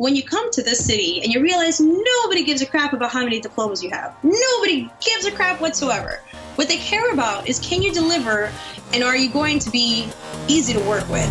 when you come to this city and you realize nobody gives a crap about how many diplomas you have. Nobody gives a crap whatsoever. What they care about is, can you deliver, and are you going to be easy to work with?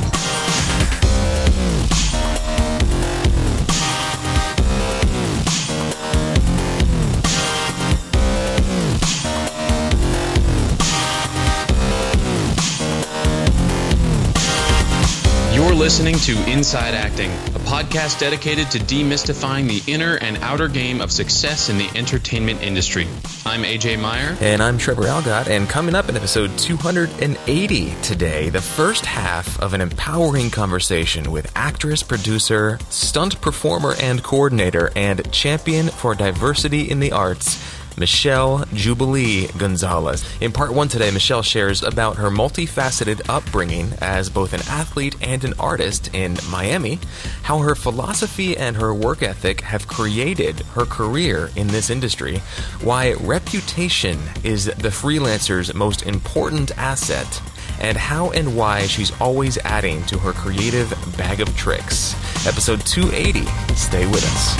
You're listening to Inside Acting, a podcast dedicated to demystifying the inner and outer game of success in the entertainment industry. I'm AJ Meyer. And I'm Trevor Algott, and coming up in episode 280 today, the first half of an empowering conversation with actress, producer, stunt performer and coordinator, and champion for diversity in the arts, Michelle Jubilee Gonzalez. In part one today, Michelle shares about her multifaceted upbringing as both an athlete and an artist in Miami, how her philosophy and her work ethic have created her career in this industry, why reputation is the freelancer's most important asset, and how and why she's always adding to her creative bag of tricks. Episode 280. Stay with us.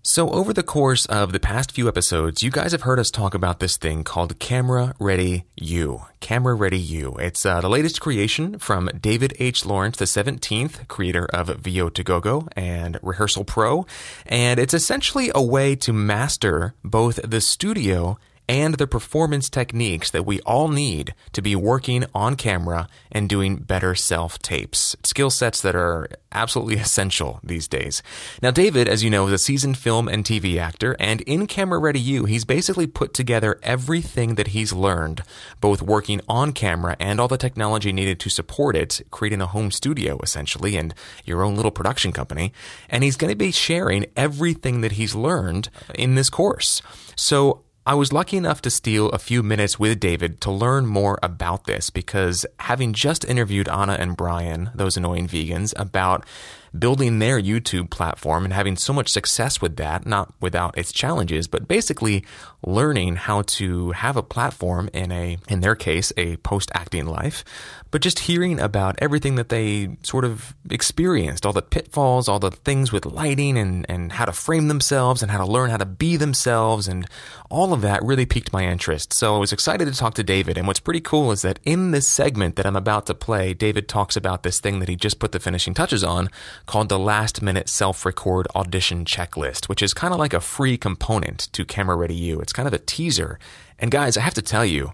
So over the course of the past few episodes, you guys have heard us talk about this thing called Camera Ready You. Camera Ready You. It's the latest creation from David H. Lawrence, the 17th, creator of VO2Go and Rehearsal Pro. And it's essentially a way to master both the studio and the performance techniques that we all need to be working on camera and doing better self-tapes. Skill sets that are absolutely essential these days. Now, David, as you know, is a seasoned film and TV actor, and in Camera Ready You, he's basically put together everything that he's learned, both working on camera and all the technology needed to support it, creating a home studio, essentially, and your own little production company. And he's going to be sharing everything that he's learned in this course. So I was lucky enough to steal a few minutes with David to learn more about this, because having just interviewed Anna and Brian, those annoying vegans, about building their YouTube platform and having so much success with that, not without its challenges, but basically learning how to have a platform in their case, a post-acting life, but just hearing about everything that they sort of experienced, all the pitfalls, all the things with lighting and how to frame themselves and how to learn how to be themselves, and all of that really piqued my interest. So I was excited to talk to David, and what's pretty cool is that in this segment that I'm about to play, David talks about this thing that he just put the finishing touches on, called the last-minute self-record audition checklist, which is kind of like a free component to Camera Ready You. It's kind of a teaser. And guys, I have to tell you,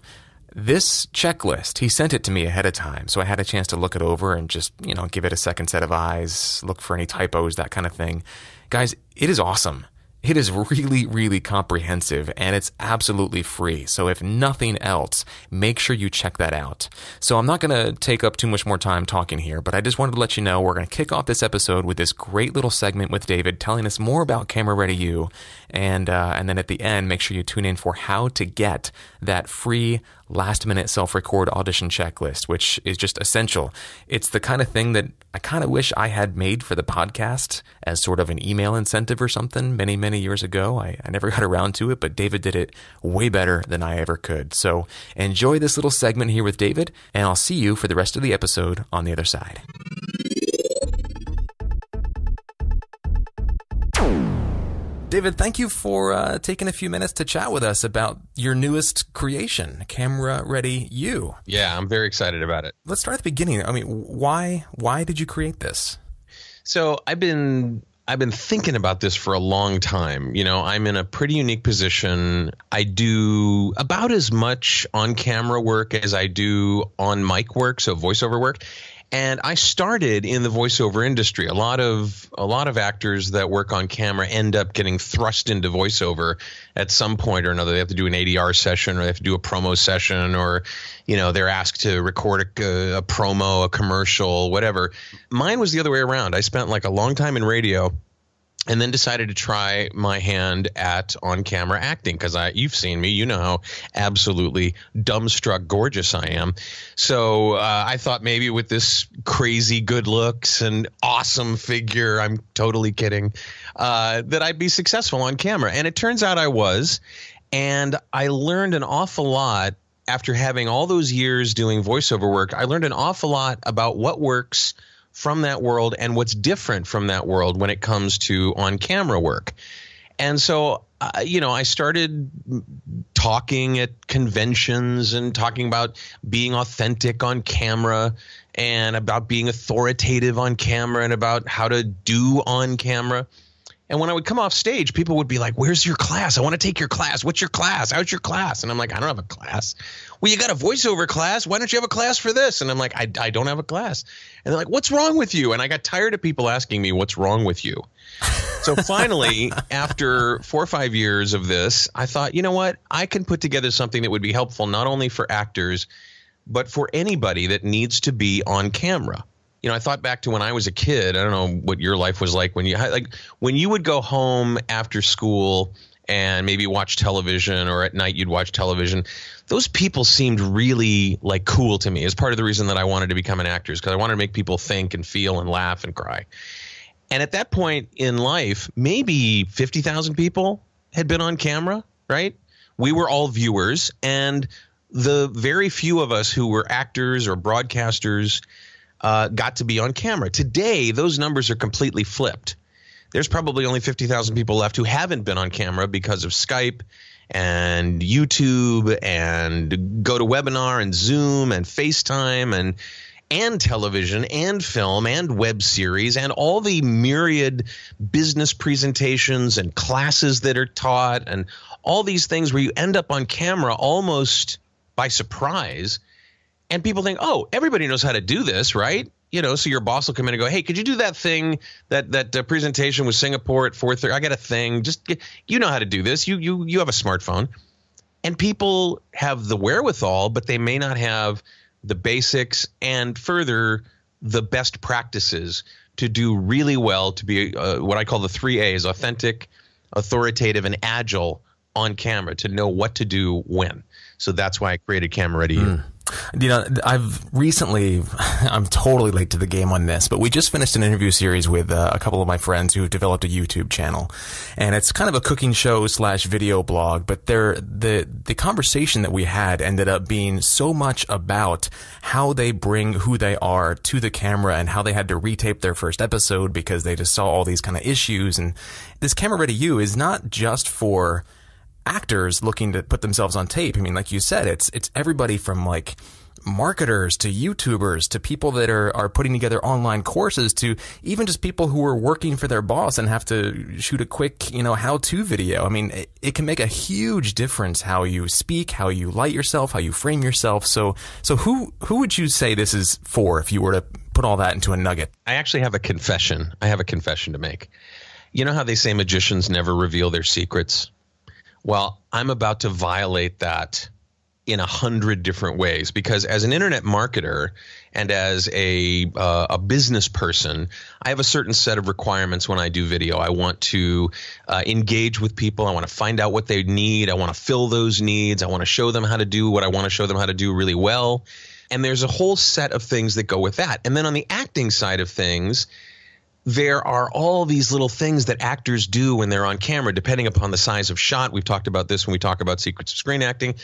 this checklist, he sent it to me ahead of time, so I had a chance to look it over and just, give it a second set of eyes, look for any typos, that kind of thing. Guys, it is awesome. It is really, really comprehensive, and it's absolutely free. So if nothing else, make sure you check that out. So I'm not going to take up too much more time talking here, but I just wanted to let you know we're going to kick off this episode with this great little segment with David telling us more about Camera Ready You. And then at the end, make sure you tune in for how to get that free last-minute self-record audition checklist, which is just essential. It's the kind of thing that I kind of wish I had made for the podcast as sort of an email incentive or something many, many years ago. I never got around to it, but David did it way better than I ever could. So enjoy this little segment here with David, and I'll see you for the rest of the episode on the other side. David, thank you for taking a few minutes to chat with us about your newest creation, Camera Ready You. Yeah, I'm very excited about it. Let's start at the beginning. I mean, why did you create this? So I've been thinking about this for a long time. I'm in a pretty unique position. I do about as much on-camera work as I do on mic work, so voiceover work. And I started in the voiceover industry. A lot of actors that work on camera end up getting thrust into voiceover at some point or another. They have to do an ADR session, or they have to do a promo session, or they're asked to record a promo, a commercial, whatever. Mine was the other way around. I spent like a long time in radio, and then decided to try my hand at on-camera acting, because you've seen me. You know how absolutely dumbstruck gorgeous I am. So I thought maybe with this crazy good looks and awesome figure, I'm totally kidding, that I'd be successful on camera. And it turns out I was. And I learned an awful lot after having all those years doing voiceover work, I learned an awful lot about what works from that world and what's different from that world when it comes to on-camera work. And so, I started talking at conventions and talking about being authentic on camera and about being authoritative on camera and about how to do on camera. And when I would come off stage, people would be like, "Where's your class? I want to take your class. What's your class? How's your class?" And I'm like, "I don't have a class." "Well, you got a voiceover class. Why don't you have a class for this?" And I'm like, I don't have a class. And they're like, "What's wrong with you?" And I got tired of people asking me, "What's wrong with you?" So finally, after 4 or 5 years of this, I thought, you know what? I can put together something that would be helpful not only for actors, but for anybody that needs to be on camera. I thought back to when I was a kid. I don't know what your life was like when you would go home after school and maybe watch television, or at night you'd watch television. Those people seemed really like cool to me. As part of the reason that I wanted to become an actor, because I wanted to make people think and feel and laugh and cry. And at that point in life, maybe 50,000 people had been on camera, right? We were all viewers, and the very few of us who were actors or broadcasters got to be on camera. Today, those numbers are completely flipped. There's probably only 50,000 people left who haven't been on camera because of Skype and YouTube and GoToWebinar and Zoom and FaceTime and television and film and web series and all the myriad business presentations and classes that are taught and all these things where you end up on camera almost by surprise. And people think, oh, everybody knows how to do this, right? So your boss will come in and go, "Hey, could you do that thing, that presentation with Singapore at 4:30? I got a thing. You know how to do this. You have a smartphone." And people have the wherewithal, but they may not have the basics and further the best practices to do really well, to be what I call the 3 A's: authentic, authoritative, and agile on camera, to know what to do when. So that's why I created Camera Ready You. I'm totally late to the game on this, but we just finished an interview series with a couple of my friends who have developed a YouTube channel, and it's kind of a cooking show / video blog, but the conversation that we had ended up being so much about how they bring who they are to the camera and how they had to retape their first episode because they just saw all these kind of issues. And this Camera Ready You is not just for actors looking to put themselves on tape. I mean, like you said, it's everybody from like marketers to YouTubers to people that are putting together online courses to even just people who are working for their boss and have to shoot a quick, how-to video. I mean, it can make a huge difference how you speak, how you light yourself, how you frame yourself. So who would you say this is for if you were to put all that into a nugget? I actually have a confession. I have a confession to make. You know how they say magicians never reveal their secrets? Well, I'm about to violate that in 100 different ways, because as an internet marketer and as a business person, I have a certain set of requirements when I do video. I want to engage with people. I want to find out what they need. I want to fill those needs. I want to show them how to do what I want to show them how to do really well. And there's a whole set of things that go with that. And then on the acting side of things, there are all these little things that actors do when they're on camera, depending upon the size of shot. We've talked about this when we talk about secrets of screen acting.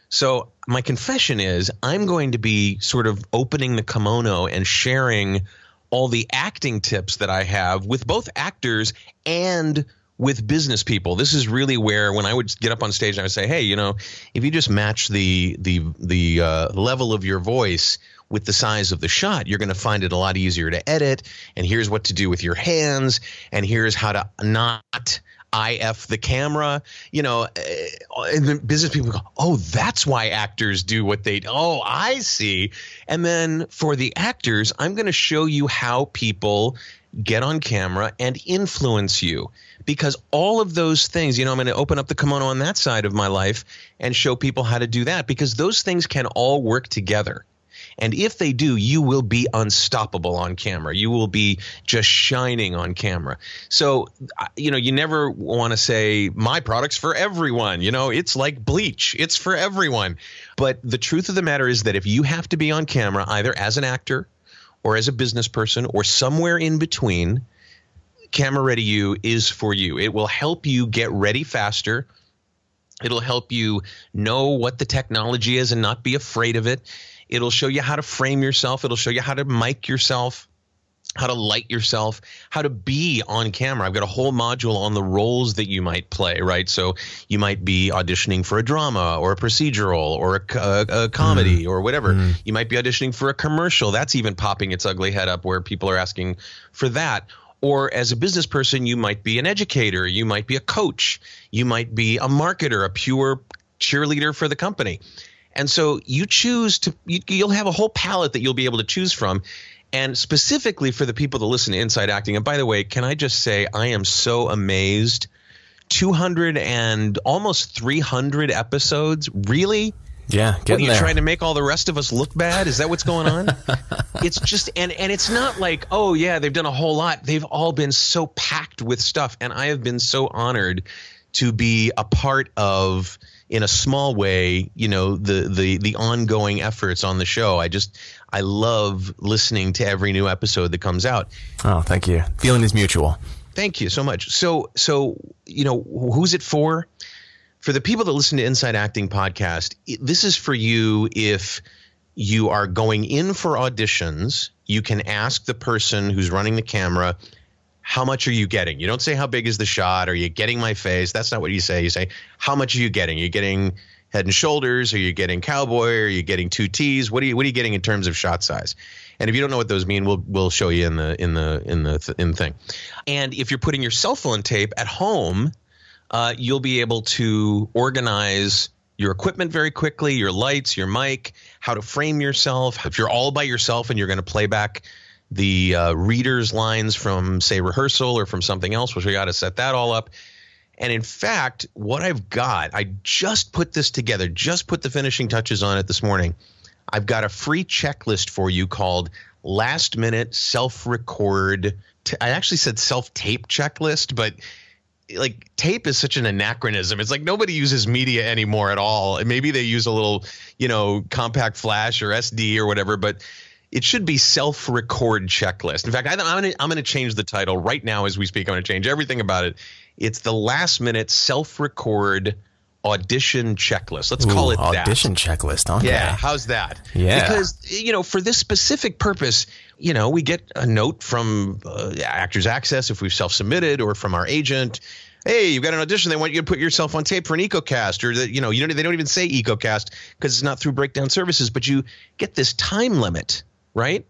So my confession is I'm going to be sort of opening the kimono and sharing all the acting tips that I have with both actors and with business people. This is really where when I would get up on stage and I would say, hey, if you just match the level of your voice with the size of the shot, you're going to find it a lot easier to edit. And here's what to do with your hands. And here's how to not IF the camera. And then business people go, oh, that's why actors do what they do. Oh, I see. And then for the actors, I'm going to show you how people get on camera and influence you. Because all of those things, I'm going to open up the kimono on that side of my life and show people how to do that, because those things can all work together. And if they do, you will be unstoppable on camera. You will be just shining on camera. So, you never want to say my product's for everyone. It's like bleach. It's for everyone. But the truth of the matter is that if you have to be on camera, either as an actor or as a business person or somewhere in between, Camera Ready You is for you. It will help you get ready faster. It'll help you know what the technology is and not be afraid of it. It'll show you how to frame yourself. It'll show you how to mic yourself, how to light yourself, how to be on camera. I've got a whole module on the roles that you might play, right? So you might be auditioning for a drama or a procedural or a comedy or whatever. You might be auditioning for a commercial. That's even popping its ugly head up where people are asking for that. Or as a business person, you might be an educator. You might be a coach. You might be a marketer, a pure cheerleader for the company. And so you choose to, you'll have a whole palette that you'll be able to choose from. And specifically for the people that listen to Inside Acting, and by the way, can I just say I am so amazed. 200 and almost 300 episodes. Really? Yeah, what, you trying to make all the rest of us look bad? Is that what's going on? It's just, and it's not like, oh yeah, they've done a whole lot. They've all been so packed with stuff, and I have been so honored to be a part of, in a small way, you know, the ongoing efforts on the show. I love listening to every new episode that comes out. Oh, thank you. Feeling is mutual. Thank you so much. So you know, who's it for? For the people that listen to Inside Acting Podcast, this is for you. If you are going in for auditions, you can ask the person who's running the camera, how much are you getting? You don't say, how big is the shot? Are you getting my face? That's not what you say. You say, how much are you getting? Are you getting Head and Shoulders? Are you getting Cowboy? Are you getting 2 T's? What are you getting in terms of shot size? And if you don't know what those mean, we'll show you in the thing. And if you're putting your cell phone tape at home, you'll be able to organize your equipment very quickly, your lights, your mic, how to frame yourself. If you're all by yourself and you're going to play back the reader's lines from, say, rehearsal or from something else, we'll show you how to set that all up. And in fact, what I've got, I just put this together, just put the finishing touches on it this morning. I've got a free checklist for you called Last Minute Self-Record. I actually said self-tape checklist, but like tape is such an anachronism. It's like nobody uses media anymore at all. And maybe they use a little, you know, compact flash or SD or whatever, but it should be self-record checklist. In fact, I'm going to change the title right now as we speak. I'm going to change everything about it. It's the Last Minute Self-Record Audition Checklist. Let's call it that. Audition checklist. Okay. Yeah. How's that? Yeah. Because, you know, for this specific purpose, you know, we get a note from Actors Access if we've self-submitted, or from our agent. Hey, you've got an audition. They want you to put yourself on tape for an EcoCast, or that, you know, they don't even say EcoCast because it's not through Breakdown Services, but you get this time limit, right?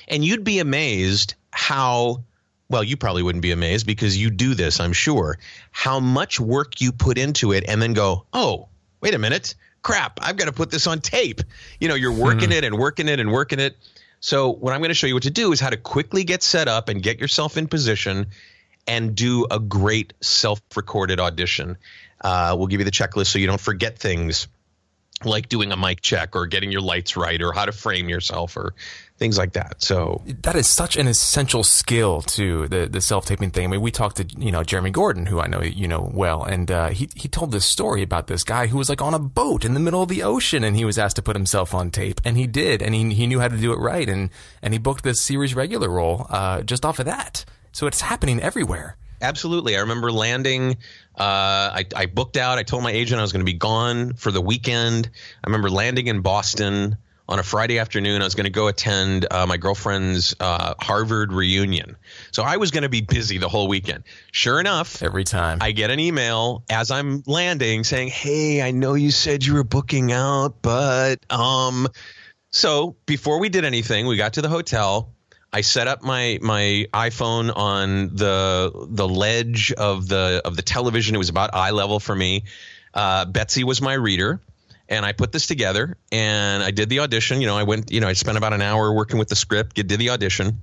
And you'd be amazed how, well, you probably wouldn't be amazed because you do this, I'm sure, how much work you put into it and then go, oh, wait a minute, crap, I've got to put this on tape. You know, you're working it and working it and working it. So what I'm going to show you what to do is how to quickly get set up and get yourself in position and do a great self-recorded audition. We'll give you the checklist so you don't forget things like doing a mic check or getting your lights right or how to frame yourself or things like that. So that is such an essential skill to the self-taping thing. I mean, we talked to, you know, Jeremy Gordon, who I know you know well, and he told this story about this guy who was like on a boat in the middle of the ocean, and he was asked to put himself on tape, and he did, and he knew how to do it right, and he booked this series regular role just off of that. So it's happening everywhere. Absolutely. I remember landing. I booked out. I told my agent I was going to be gone for the weekend. I remember landing in Boston on a Friday afternoon. I was going to go attend my girlfriend's Harvard reunion. So I was going to be busy the whole weekend. Sure enough, every time I get an email as I'm landing saying, hey, I know you said you were booking out, but so before we did anything, we got to the hotel. I set up my iPhone on the ledge of the television. It was about eye level for me. Betsy was my reader, and I put this together and I did the audition. You know, I spent about an hour working with the script, did the audition,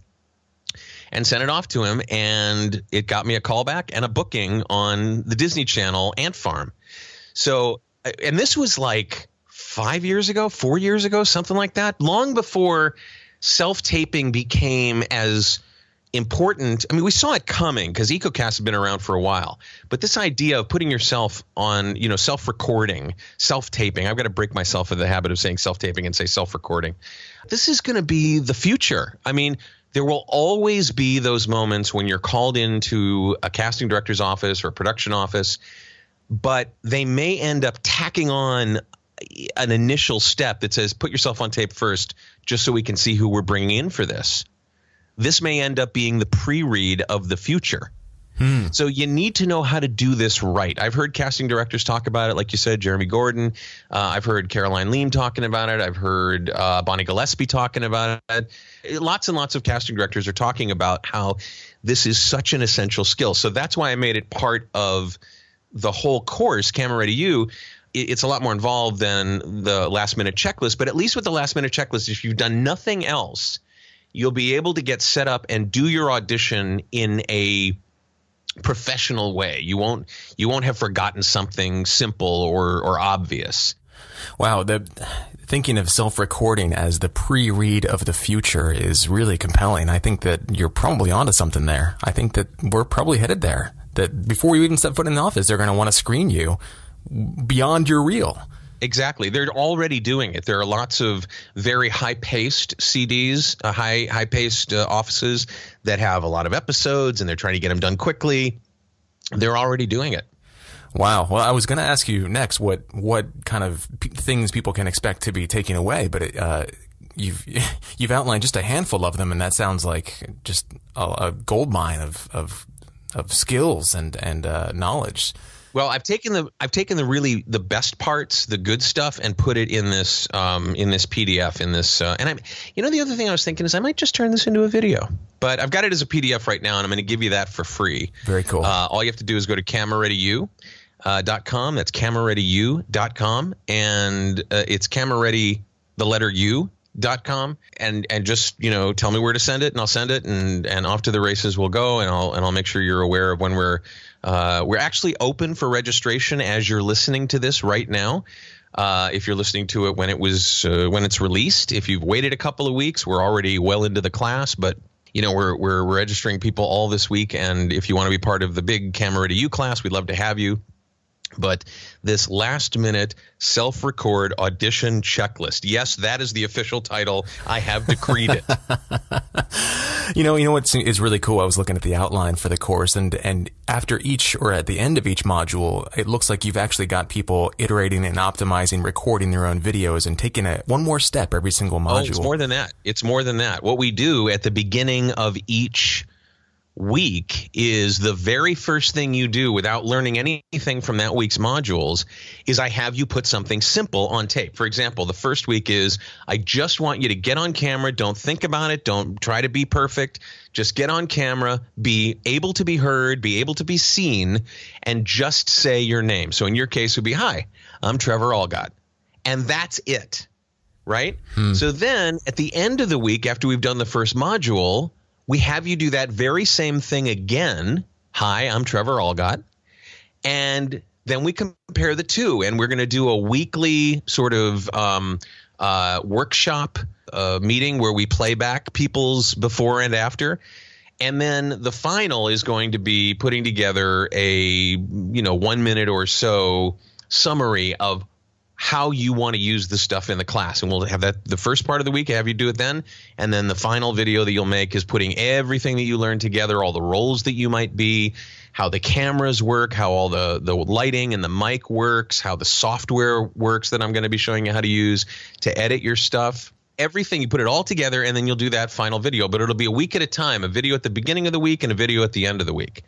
and sent it off to him. And it got me a callback and a booking on the Disney Channel Ant Farm. So, and this was like 4 years ago, something like that, long before self-taping became as important. I mean, we saw it coming because EcoCast had been around for a while. But this idea of putting yourself on, you know, self-recording, self-taping, I've got to break myself of the habit of saying self-taping and say self-recording. This is going to be the future. I mean, there will always be those moments when you're called into a casting director's office or a production office but they may end up tacking on an initial step that says, put yourself on tape first, just so we can see who we're bringing in for this. This may end up being the pre-read of the future. So you need to know how to do this right. I've heard casting directors talk about it, like you said, Jeremy Gordon. I've heard Caroline Lean talking about it. I've heard Bonnie Gillespie talking about it. Lots and lots of casting directors are talking about how this is such an essential skill. So that's why I made it part of the whole course, Camera Ready You. It's a lot more involved than the last-minute checklist. But at least with the last-minute checklist, if you've done nothing else, you'll be able to get set up and do your audition in a professional way. You won't have forgotten something simple or obvious. Wow, thinking of self-recording as the pre-read of the future is really compelling. I think that you're probably onto something there. I think that we're probably headed there. That before you even step foot in the office, they're going to want to screen you beyond your reel. Exactly. They're already doing it. There are lots of very high-paced CDs, high-paced offices that have a lot of episodes, and they're trying to get them done quickly. They're already doing it. Wow. Well, I was going to ask you next what kind of things people can expect to be taken away, but you've outlined just a handful of them, and that sounds like just a gold mine of skills and knowledge. Well, I've taken the best parts, the good stuff, and put it in this PDF and the other thing I was thinking is I might just turn this into a video, but I've got it as a PDF right now, and I'm going to give you that for free. Very cool. All you have to do is go to camerareadyu.com. That's camerareadyu.com, and it's cameraready the letter U.com, and just tell me where to send it, and I'll send it, and off to the races we'll go, and I'll make sure you're aware of when we're actually open for registration as you're listening to this right now. If you're listening to it when it's released, if you've waited a couple of weeks, we're already well into the class, but we're registering people all this week, and if you want to be part of the big Camera Ready You class, we'd love to have you. But this last-minute self-record audition checklist, yes, that is the official title. I have decreed it. You know what is really cool? I was looking at the outline for the course, and after each or at the end of each module, it looks like you've actually got people iterating and optimizing, recording their own videos, and taking one more step every single module. Oh, it's more than that. It's more than that. What we do at the beginning of each week is the very first thing you do without learning anything from that week's modules is I have you put something simple on tape. For example, the first week is I just want you to get on camera. Don't think about it. Don't try to be perfect. Just get on camera, be able to be heard, be able to be seen, and just say your name. So in your case it would be, hi, I'm Trevor Algott. And that's it, right? So then at the end of the week, after we've done the first module, we have you do that very same thing again. Hi, I'm Trevor Algott. And then we compare the two, and we're going to do a weekly sort of workshop meeting where we play back people's before and after. And then the final is going to be putting together a 1 minute or so summary of how you want to use the stuff in the class. And we'll have that the first part of the week, have you do it then. And then the final video that you'll make is putting everything that you learned together, all the roles that you might be, how the cameras work, how all the lighting and the mic works, how the software works that I'm going to be showing you how to use to edit your stuff. Everything, you put it all together, and then you'll do that final video. But it'll be a week at a time, a video at the beginning of the week and a video at the end of the week.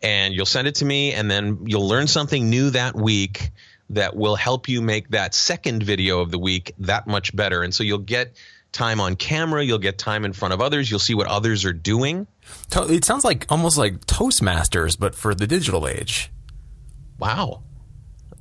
And you'll send it to me, and then you'll learn something new that week that will help you make that second video of the week that much better. And so you'll get time on camera, you'll get time in front of others, you'll see what others are doing. It sounds like almost like Toastmasters, but for the digital age. Wow.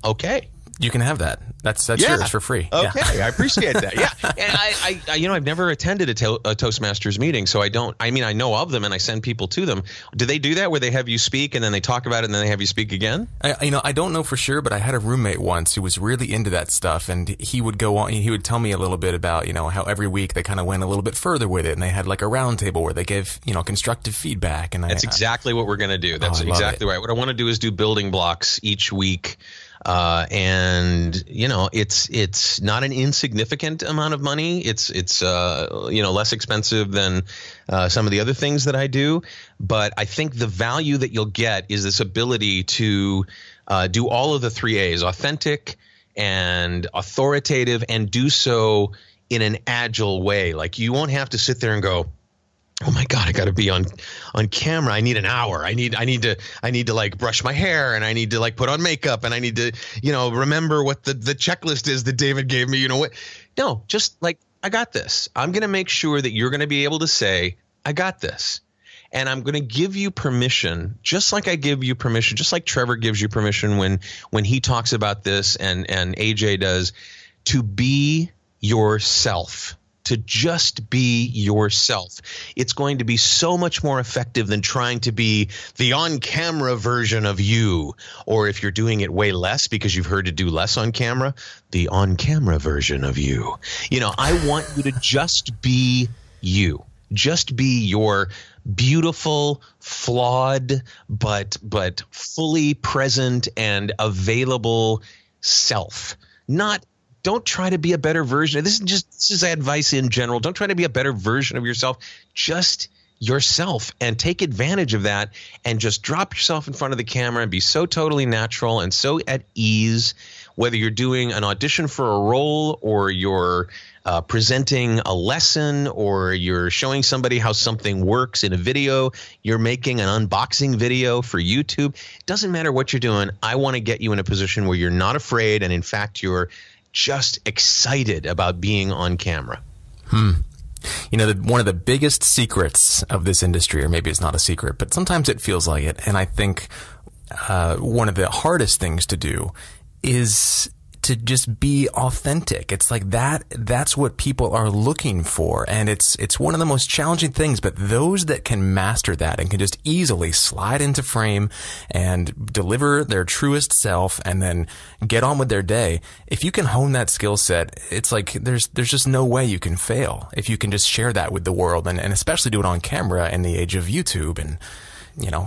Okay. You can have that. That's yours for free. Okay, yeah. I appreciate that. Yeah, and I've never attended a Toastmasters meeting, so I know of them and I send people to them. Do they do that where they have you speak and then they talk about it and then they have you speak again? I don't know for sure, but I had a roommate once who was really into that stuff, and he would go on. He would tell me a little bit about how every week they kind of went a little bit further with it, and they had like a round table where they gave constructive feedback. And that's exactly what we're going to do. That's exactly right. What I want to do is do building blocks each week. And it's not an insignificant amount of money. It's less expensive than some of the other things that I do. But I think the value that you'll get is this ability to Do all of the 3 A's: authentic and authoritative, and do so in an agile way. Like, you won't have to sit there and go, oh my God, I got to be on camera. I need an hour. I need to like brush my hair, and I need to like put on makeup, and I need to, remember what the checklist is that David gave me. No, just like, I got this. I'm going to make sure that you're going to be able to say, I got this. And I'm going to give you permission, just like I give you permission, just like Trevor gives you permission when he talks about this, and AJ does, to be yourself. To just be yourself. It's going to be so much more effective than trying to be the on-camera version of you. Or if you're doing it way less because you've heard to do less on camera, the on-camera version of you. I want you to just be you. Just be your beautiful, flawed, but fully present and available self. Don't try to be a better version. This is advice in general. Don't try to be a better version of yourself. Just yourself, and take advantage of that, and just drop yourself in front of the camera and be so totally natural and so at ease, whether you're doing an audition for a role, or you're presenting a lesson, or you're showing somebody how something works in a video, you're making an unboxing video for YouTube. It doesn't matter what you're doing. I want to get you in a position where you're not afraid, and in fact, you're just excited about being on camera. One of the biggest secrets of this industry, or maybe it's not a secret, but sometimes it feels like it, and I think one of the hardest things to do is to just be authentic. It's like that's what people are looking for. And it's one of the most challenging things, but those that can master that and can just easily slide into frame and deliver their truest self and then get on with their day. If you can hone that skill set, it's like there's just no way you can fail if you can just share that with the world, and especially do it on camera in the age of YouTube and,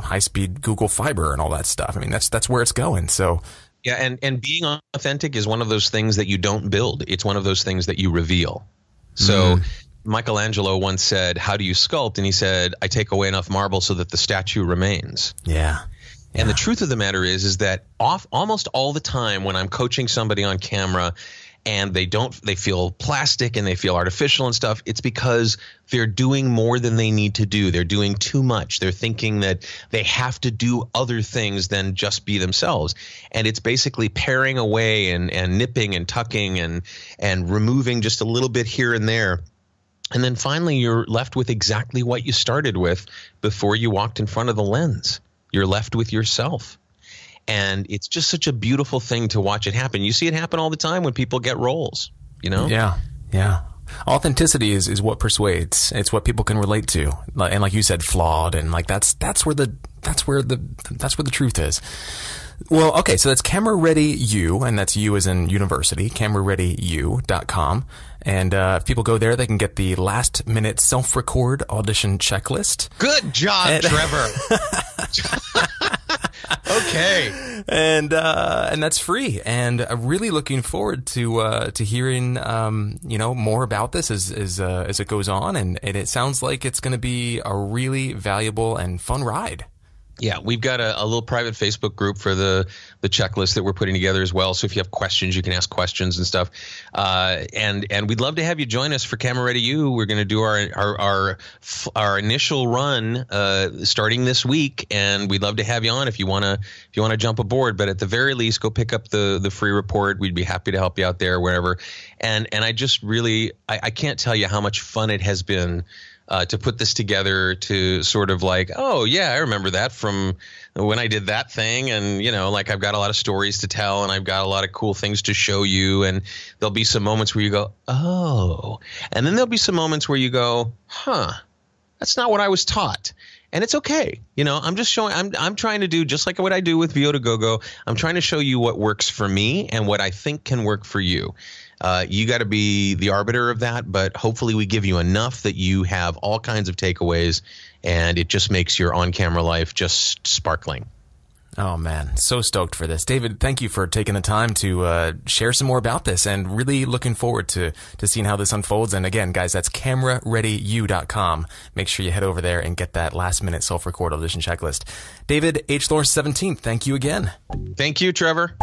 high-speed Google Fiber and all that stuff. I mean, that's where it's going. So yeah, and being authentic is one of those things that you don't build. It's one of those things that you reveal. So Michelangelo once said, how do you sculpt? And he said, I take away enough marble so that the statue remains. Yeah. And the truth of the matter is that almost all the time when I'm coaching somebody on camera and they feel plastic and they feel artificial and stuff, it's because they're doing more than they need to do. They're doing too much. They're thinking that they have to do other things than just be themselves. And it's basically paring away and nipping and tucking and removing just a little bit here and there. And then finally you're left with exactly what you started with before you walked in front of the lens. You're left with yourself. And it's just such a beautiful thing to watch it happen. You see it happen all the time when people get roles, Yeah. Authenticity is what persuades. It's what people can relate to. And like you said, flawed, and like that's where the truth is. Well, okay, so that's Camera Ready You, and that's you as in university, camerareadyu.com. And if people go there, they can get the last-minute self-record audition checklist. Good job, Trevor. Okay. And that's free. And I'm really looking forward to hearing more about this as it goes on. And it sounds like it's going to be a really valuable and fun ride. Yeah, we've got a little private Facebook group for the checklist that we're putting together as well. So if you have questions, you can ask questions and stuff. And we'd love to have you join us for Camera Ready U. We're going to do our initial run starting this week, and we'd love to have you on if you want to jump aboard. But at the very least, go pick up the free report. We'd be happy to help you out there, wherever. And I just really I can't tell you how much fun it has been. To put this together, to sort of like, oh, yeah, I remember that from when I did that thing. And, like I've got a lot of stories to tell, and I've got a lot of cool things to show you. And there'll be some moments where you go, oh. And then there'll be some moments where you go, huh, that's not what I was taught. And it's okay. I'm just showing, I'm trying to do just like what I do with VO to Go-Go. I'm trying to show you what works for me and what I think can work for you. You got to be the arbiter of that, but hopefully we give you enough that you have all kinds of takeaways, and it just makes your on-camera life just sparkling. Oh, man. So stoked for this. David, thank you for taking the time to share some more about this, and really looking forward to seeing how this unfolds. And again, guys, that's camerareadyu.com. Make sure you head over there and get that last-minute self-record audition checklist. David H. Lawrence 17th, thank you again. Thank you, Trevor.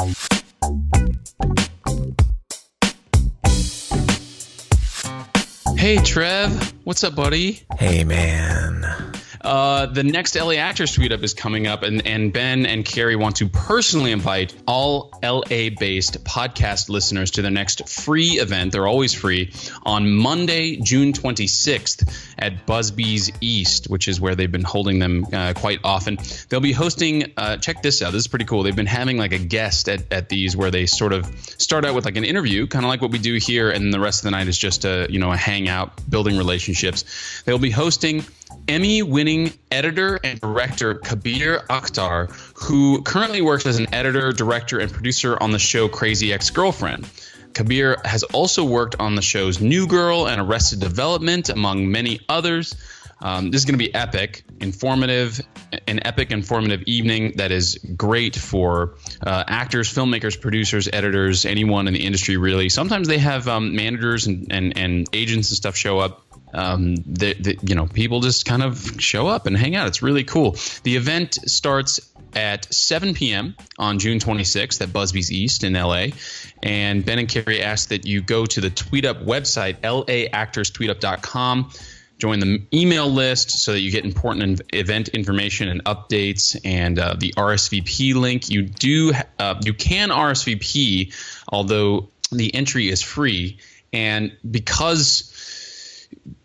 Hey, Trev. What's up, buddy? Hey, man. The next LA Actors Tweet Up is coming up, and Ben and Carrie want to personally invite all LA-based podcast listeners to their next free event. They're always free on Monday, June 26th at Busby's East, which is where they've been holding them quite often. They'll be hosting, check this out, this is pretty cool. They've been having like a guest at these where they sort of start out with like an interview, kind of like what we do here, and the rest of the night is just a hangout, building relationships. They'll be hosting Emmy-winning editor and director Kabir Akhtar, who currently works as an editor, director, and producer on the show Crazy Ex-Girlfriend. Kabir has also worked on the shows New Girl and Arrested Development, among many others. This is going to be an epic, informative evening that is great for actors, filmmakers, producers, editors, anyone in the industry, really. Sometimes they have managers and agents and stuff show up. People just kind of show up and hang out. It's really cool. The event starts at 7 p.m. on June 26th at Busby's East in LA. And Ben and Carrie asked that you go to the Tweet Up website, laactorstweetup.com. Join the email list so that you get important event information and updates, and the RSVP link. You can RSVP, although the entry is free. And because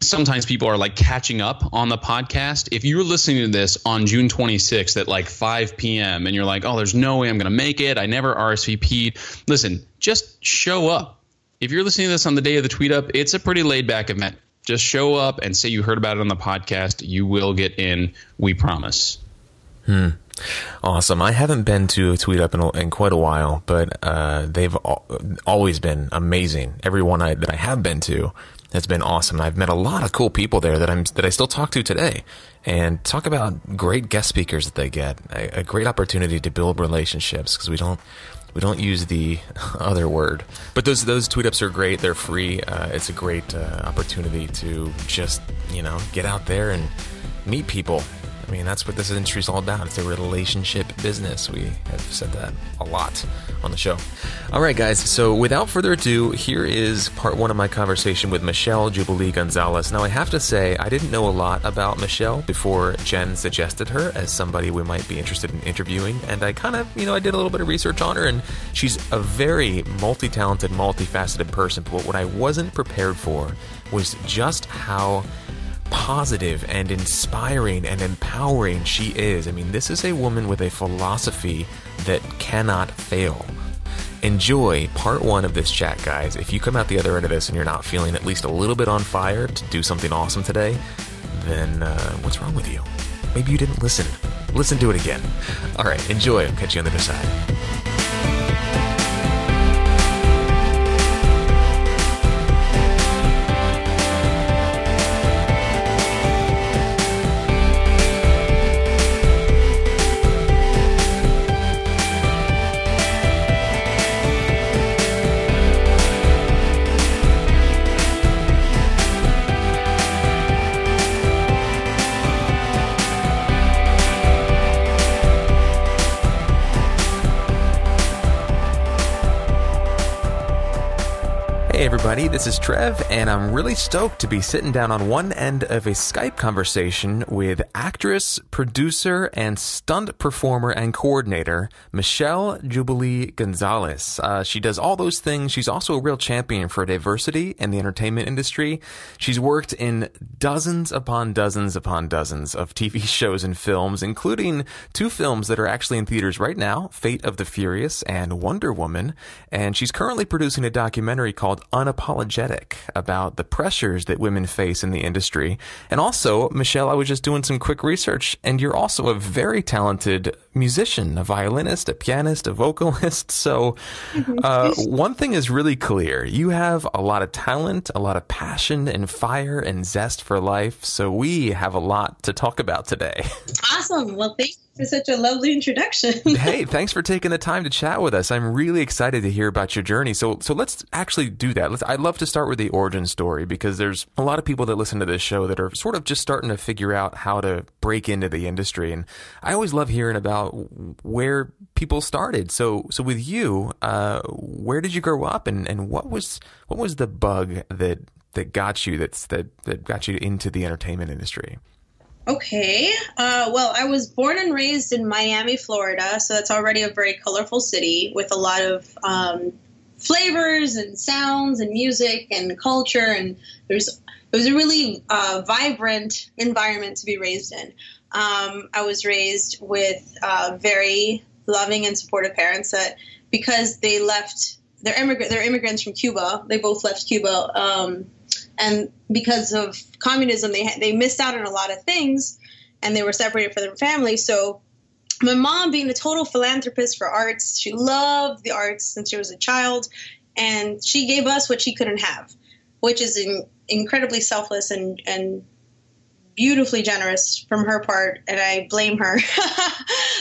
sometimes people are like catching up on the podcast, if you're listening to this on June 26th at like 5 p.m. and you're like, oh, there's no way I'm going to make it, I never RSVP'd, listen, just show up. If you're listening to this on the day of the Tweet Up, it's a pretty laid back event. Just show up and say you heard about it on the podcast. You will get in, we promise. Awesome. I haven't been to a Tweet Up in quite a while, but they've always been amazing. Everyone that I have been to has been awesome. I've met a lot of cool people there that I still talk to today, and talk about great guest speakers that they get. A great opportunity to build relationships, because we don't use the other word. But those Tweet Ups are great. They're free. It's a great opportunity to just get out there and meet people. I mean, that's what this industry is all about. It's a relationship business. We have said that a lot on the show. All right, guys. So without further ado, here is part one of my conversation with Michelle Jubilee Gonzalez. Now, I have to say, I didn't know a lot about Michelle before Jen suggested her as somebody we might be interested in interviewing. And I kind of, I did a little bit of research on her, and she's a very multi-talented, multifaceted person. But what I wasn't prepared for was just how positive and inspiring and empowering she is. I mean, this is a woman with a philosophy that cannot fail. Enjoy part one of this chat, guys. If you come out the other end of this and you're not feeling at least a little bit on fire to do something awesome today, then what's wrong with you? Maybe you didn't listen. Listen to it again. All right, enjoy. I'll catch you on the other side. Hey everybody, this is Trev, and I'm really stoked to be sitting down on one end of a Skype conversation with actress, producer, and stunt performer and coordinator, Michelle Jubilee Gonzalez. She does all those things. She's also a real champion for diversity in the entertainment industry. She's worked in dozens upon dozens upon dozens of TV shows and films, including 2 films that are actually in theaters right now, Fate of the Furious and Wonder Woman. And she's currently producing a documentary called Unapologetic about the pressures that women face in the industry. And also, Michelle, I was just doing some quick research, and you're also a very talented musician, a violinist, a pianist, a vocalist. So one thing is really clear. You have a lot of talent, a lot of passion and fire and zest for life. So we have a lot to talk about today. Awesome. Well, thank you for such a lovely introduction. Hey, thanks for taking the time to chat with us. I'm really excited to hear about your journey. So let's actually do that. I'd love to start with the origin story, because there's a lot of people that listen to this show that are sort of just starting to figure out how to break into the industry. And I always love hearing about where people started. So with you, where did you grow up, and what was the bug that got you that got you into the entertainment industry? Okay. Well, I was born and raised in Miami, Florida, so that's already a very colorful city with a lot of flavors and sounds and music and culture, and it was a really vibrant environment to be raised in. I was raised with very loving and supportive parents that, because they left, they're immigrants from Cuba. They both left Cuba. And because of communism, they missed out on a lot of things, and they were separated from their family. So my mom, being a total philanthropist for arts, she loved the arts since she was a child, and she gave us what she couldn't have, which is incredibly selfless and beautifully generous from her part, and I blame her.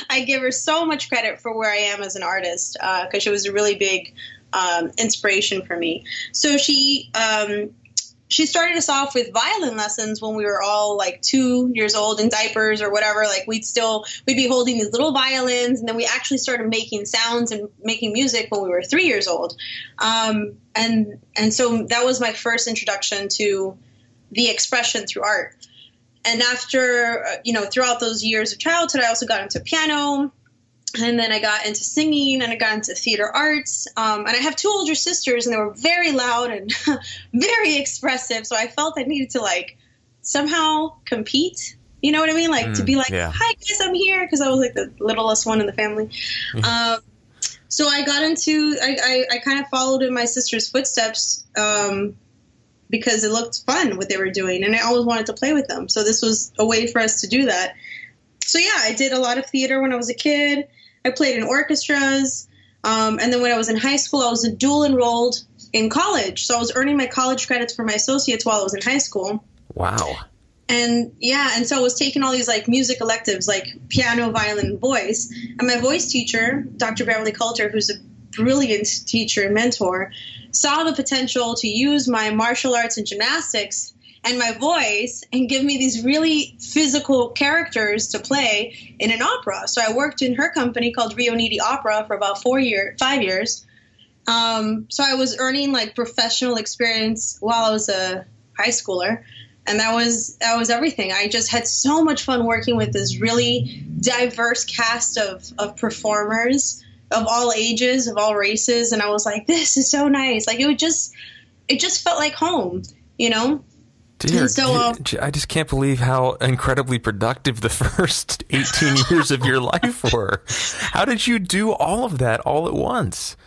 I give her so much credit for where I am as an artist, because she was a really big inspiration for me. So she started us off with violin lessons when we were all like 2 years old in diapers or whatever. Like we'd be holding these little violins, and then we actually started making sounds and making music when we were 3 years old. And so that was my first introduction to the expression through art. And after, throughout those years of childhood, I also got into piano. And then I got into singing, and I got into theater arts. And I have 2 older sisters, and they were very loud and very expressive. So I felt I needed to somehow compete. You know what I mean? To be yeah. Hi guys, I'm here. Cause I was the littlest one in the family. So I got into, I kind of followed in my sister's footsteps, because it looked fun what they were doing. And I always wanted to play with them. So this was a way for us to do that. So yeah, I did a lot of theater when I was a kid. I played in orchestras. And then when I was in high school, I was dual enrolled in college. So I was earning my college credits for my associates while I was in high school. Wow. And yeah, and so I was taking all these music electives, like piano, violin, and voice. And my voice teacher, Dr. Beverly Coulter, who's a brilliant teacher and mentor, saw the potential to use my martial arts and gymnastics and my voice and give me these really physical characters to play in an opera. So I worked in her company called Rio Nidi Opera for about 5 years. So I was earning professional experience while I was a high schooler. And that was everything. I just had so much fun working with this really diverse cast of performers of all ages, of all races. And I was like, this is so nice. It just felt like home, Dear, so, I just can't believe how incredibly productive the first 18 years of your life were. How did you do all of that all at once?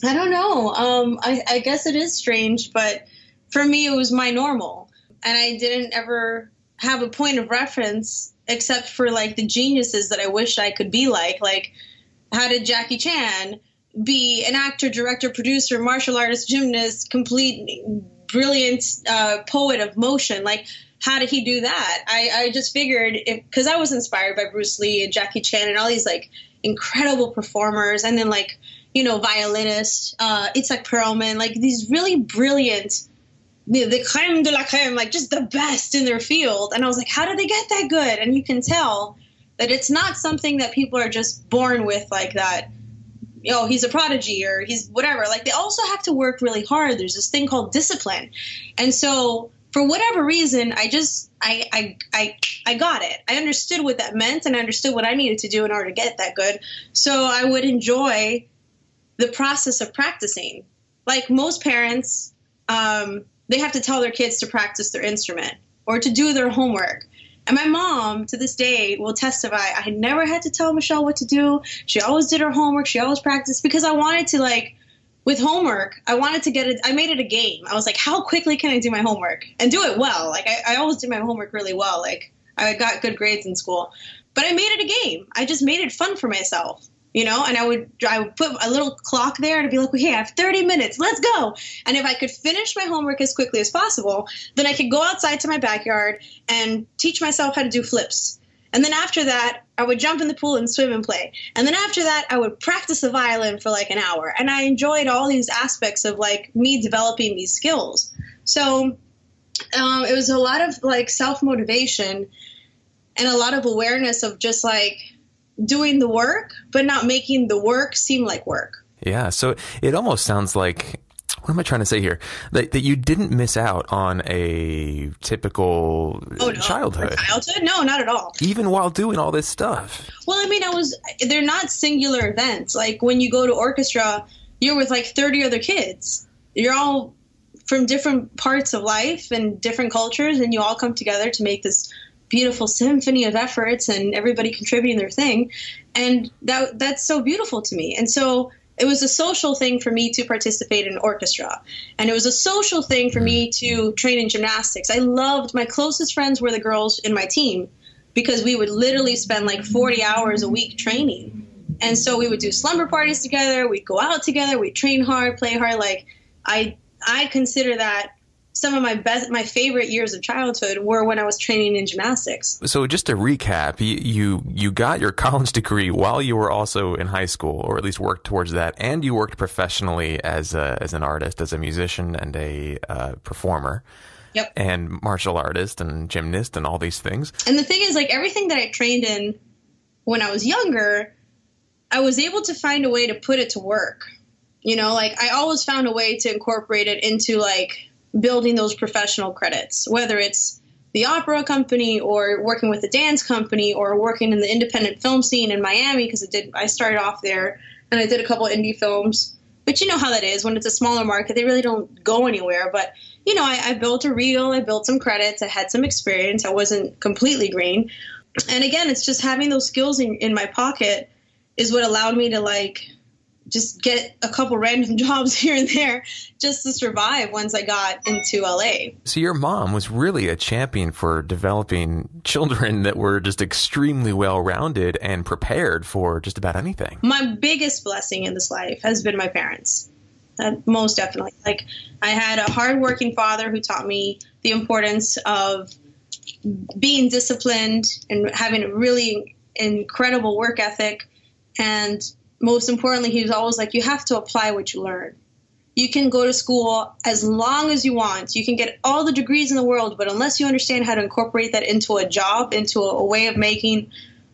I don't know. I guess it is strange, but for me, it was my normal. And I didn't ever have a point of reference except for the geniuses that I wish I could be like how did Jackie Chan be an actor, director, producer, martial artist, gymnast, complete brilliant poet of motion? How did he do that? I just figured, because I was inspired by Bruce Lee and Jackie Chan and all these incredible performers, and then violinists, Itzhak Perlman, these really brilliant, the creme de la creme, just the best in their field. And I was like, how did they get that good? And you can tell that it's not something that people are just born with that. He's a prodigy or he's whatever. They also have to work really hard. There's this thing called discipline. And so for whatever reason, I got it. I understood what that meant, and I understood what I needed to do in order to get that good. So I would enjoy the process of practicing. Most parents, they have to tell their kids to practice their instrument or to do their homework. And my mom, to this day, will testify, I never had to tell Michelle what to do. She always did her homework. She always practiced, because I wanted to, with homework, I wanted to get it. I made it a game. I was like, how quickly can I do my homework and do it well? I always did my homework really well. I got good grades in school, but I made it a game. I just made it fun for myself. And I would put a little clock there to be like, okay, I have 30 minutes, let's go. And if I could finish my homework as quickly as possible, then I could go outside to my backyard and teach myself how to do flips. And then after that, I would jump in the pool and swim and play. And then after that, I would practice the violin for like an hour. And I enjoyed all these aspects of like me developing these skills. So it was a lot of like self-motivation and a lot of awareness of just like doing the work, but not making the work seem like work. Yeah. So it almost sounds like, what am I trying to say here? That you didn't miss out on a typical childhood. Childhood? No, not at all. Even while doing all this stuff. Well, I mean, they're not singular events. Like when you go to orchestra, you're with like 30 other kids. You're all from different parts of life and different cultures, and you all come together to make this beautiful symphony of efforts and everybody contributing their thing. And that's so beautiful to me. And so it was a social thing for me to participate in orchestra. And it was a social thing for me to train in gymnastics. My closest friends were the girls in my team because we would literally spend like 40 hours a week training. And so we would do slumber parties together. We'd go out together. We'd train hard, play hard. Like I consider that some of my favorite years of childhood were when I was training in gymnastics. So just to recap, you got your college degree while you were also in high school, or at least worked towards that, and you worked professionally as an artist, as a musician and a performer. Yep. And martial artist and gymnast and all these things. And the thing is, like, everything that I trained in when I was younger, I was able to find a way to put it to work. You know, like I always found a way to incorporate it into like building those professional credits, whether it's the opera company or working with the dance company or working in the independent film scene in Miami, because I started off there and I did a couple of indie films. But you know how that is when it's a smaller market, they really don't go anywhere. But, you know, I built a reel, I built some credits, I had some experience, I wasn't completely green. And again, it's just having those skills in my pocket is what allowed me to like just get a couple random jobs here and there just to survive once I got into LA. So your mom was really a champion for developing children that were just extremely well-rounded and prepared for just about anything. My biggest blessing in this life has been my parents. Most definitely. Like I had a hardworking father who taught me the importance of being disciplined and having a really incredible work ethic. And most importantly, he was always like, you have to apply what you learn. You can go to school as long as you want. You can get all the degrees in the world, but unless you understand how to incorporate that into a job, into a way of making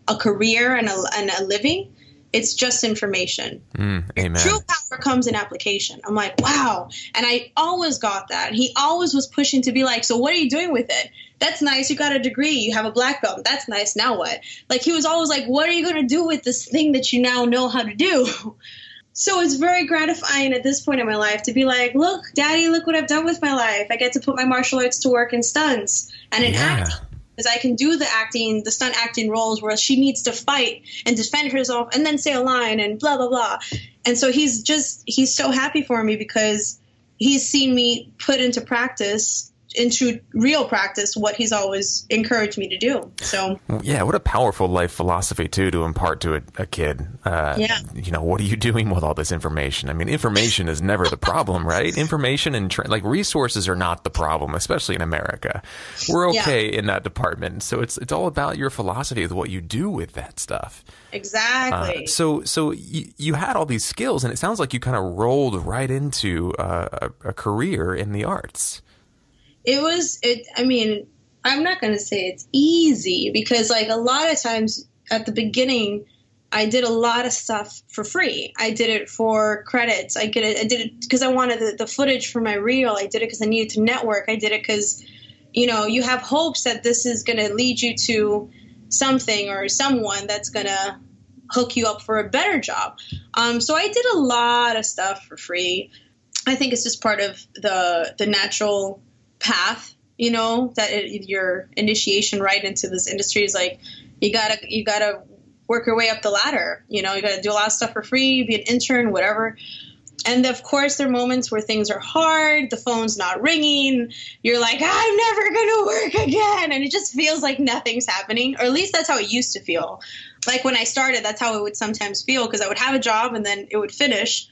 a career and a living, it's just information. Amen. True power comes in application. I'm like, wow. And I always got that. He always was pushing to be like, so what are you doing with it? That's nice. You got a degree. You have a black belt. That's nice. Now what? Like he was always like, what are you going to do with this thing that you now know how to do? So it's very gratifying at this point in my life to be like, look, Daddy, look what I've done with my life. I get to put my martial arts to work in stunts and in acting. Because I can do the stunt acting roles where she needs to fight and defend herself and then say a line and blah, blah, blah. And so he's so happy for me because he's seen me put into real practice, what he's always encouraged me to do. So yeah, what a powerful life philosophy too to impart to a kid. You know, what are you doing with all this information? I mean, information is never the problem, right? Information and like resources are not the problem, especially in America. We're okay in that department. So it's all about your philosophy of what you do with that stuff. Exactly. So you had all these skills, and it sounds like you kind of rolled right into a career in the arts. I mean, I'm not going to say it's easy because like a lot of times at the beginning, I did a lot of stuff for free. I did it for credits. I did it because I wanted the footage for my reel. I did it because I needed to network. I did it because, you know, you have hopes that this is going to lead you to something or someone that's going to hook you up for a better job. So I did a lot of stuff for free. I think it's just part of the natural path, you know, that your initiation right into this industry is like you gotta work your way up the ladder. You know, you gotta do a lot of stuff for free, be an intern, whatever. And of course, there are moments where things are hard, the phone's not ringing, you're like, I'm never gonna work again, and it just feels like nothing's happening, or at least that's how it used to feel. Like when I started, that's how it would sometimes feel, because I would have a job and then it would finish,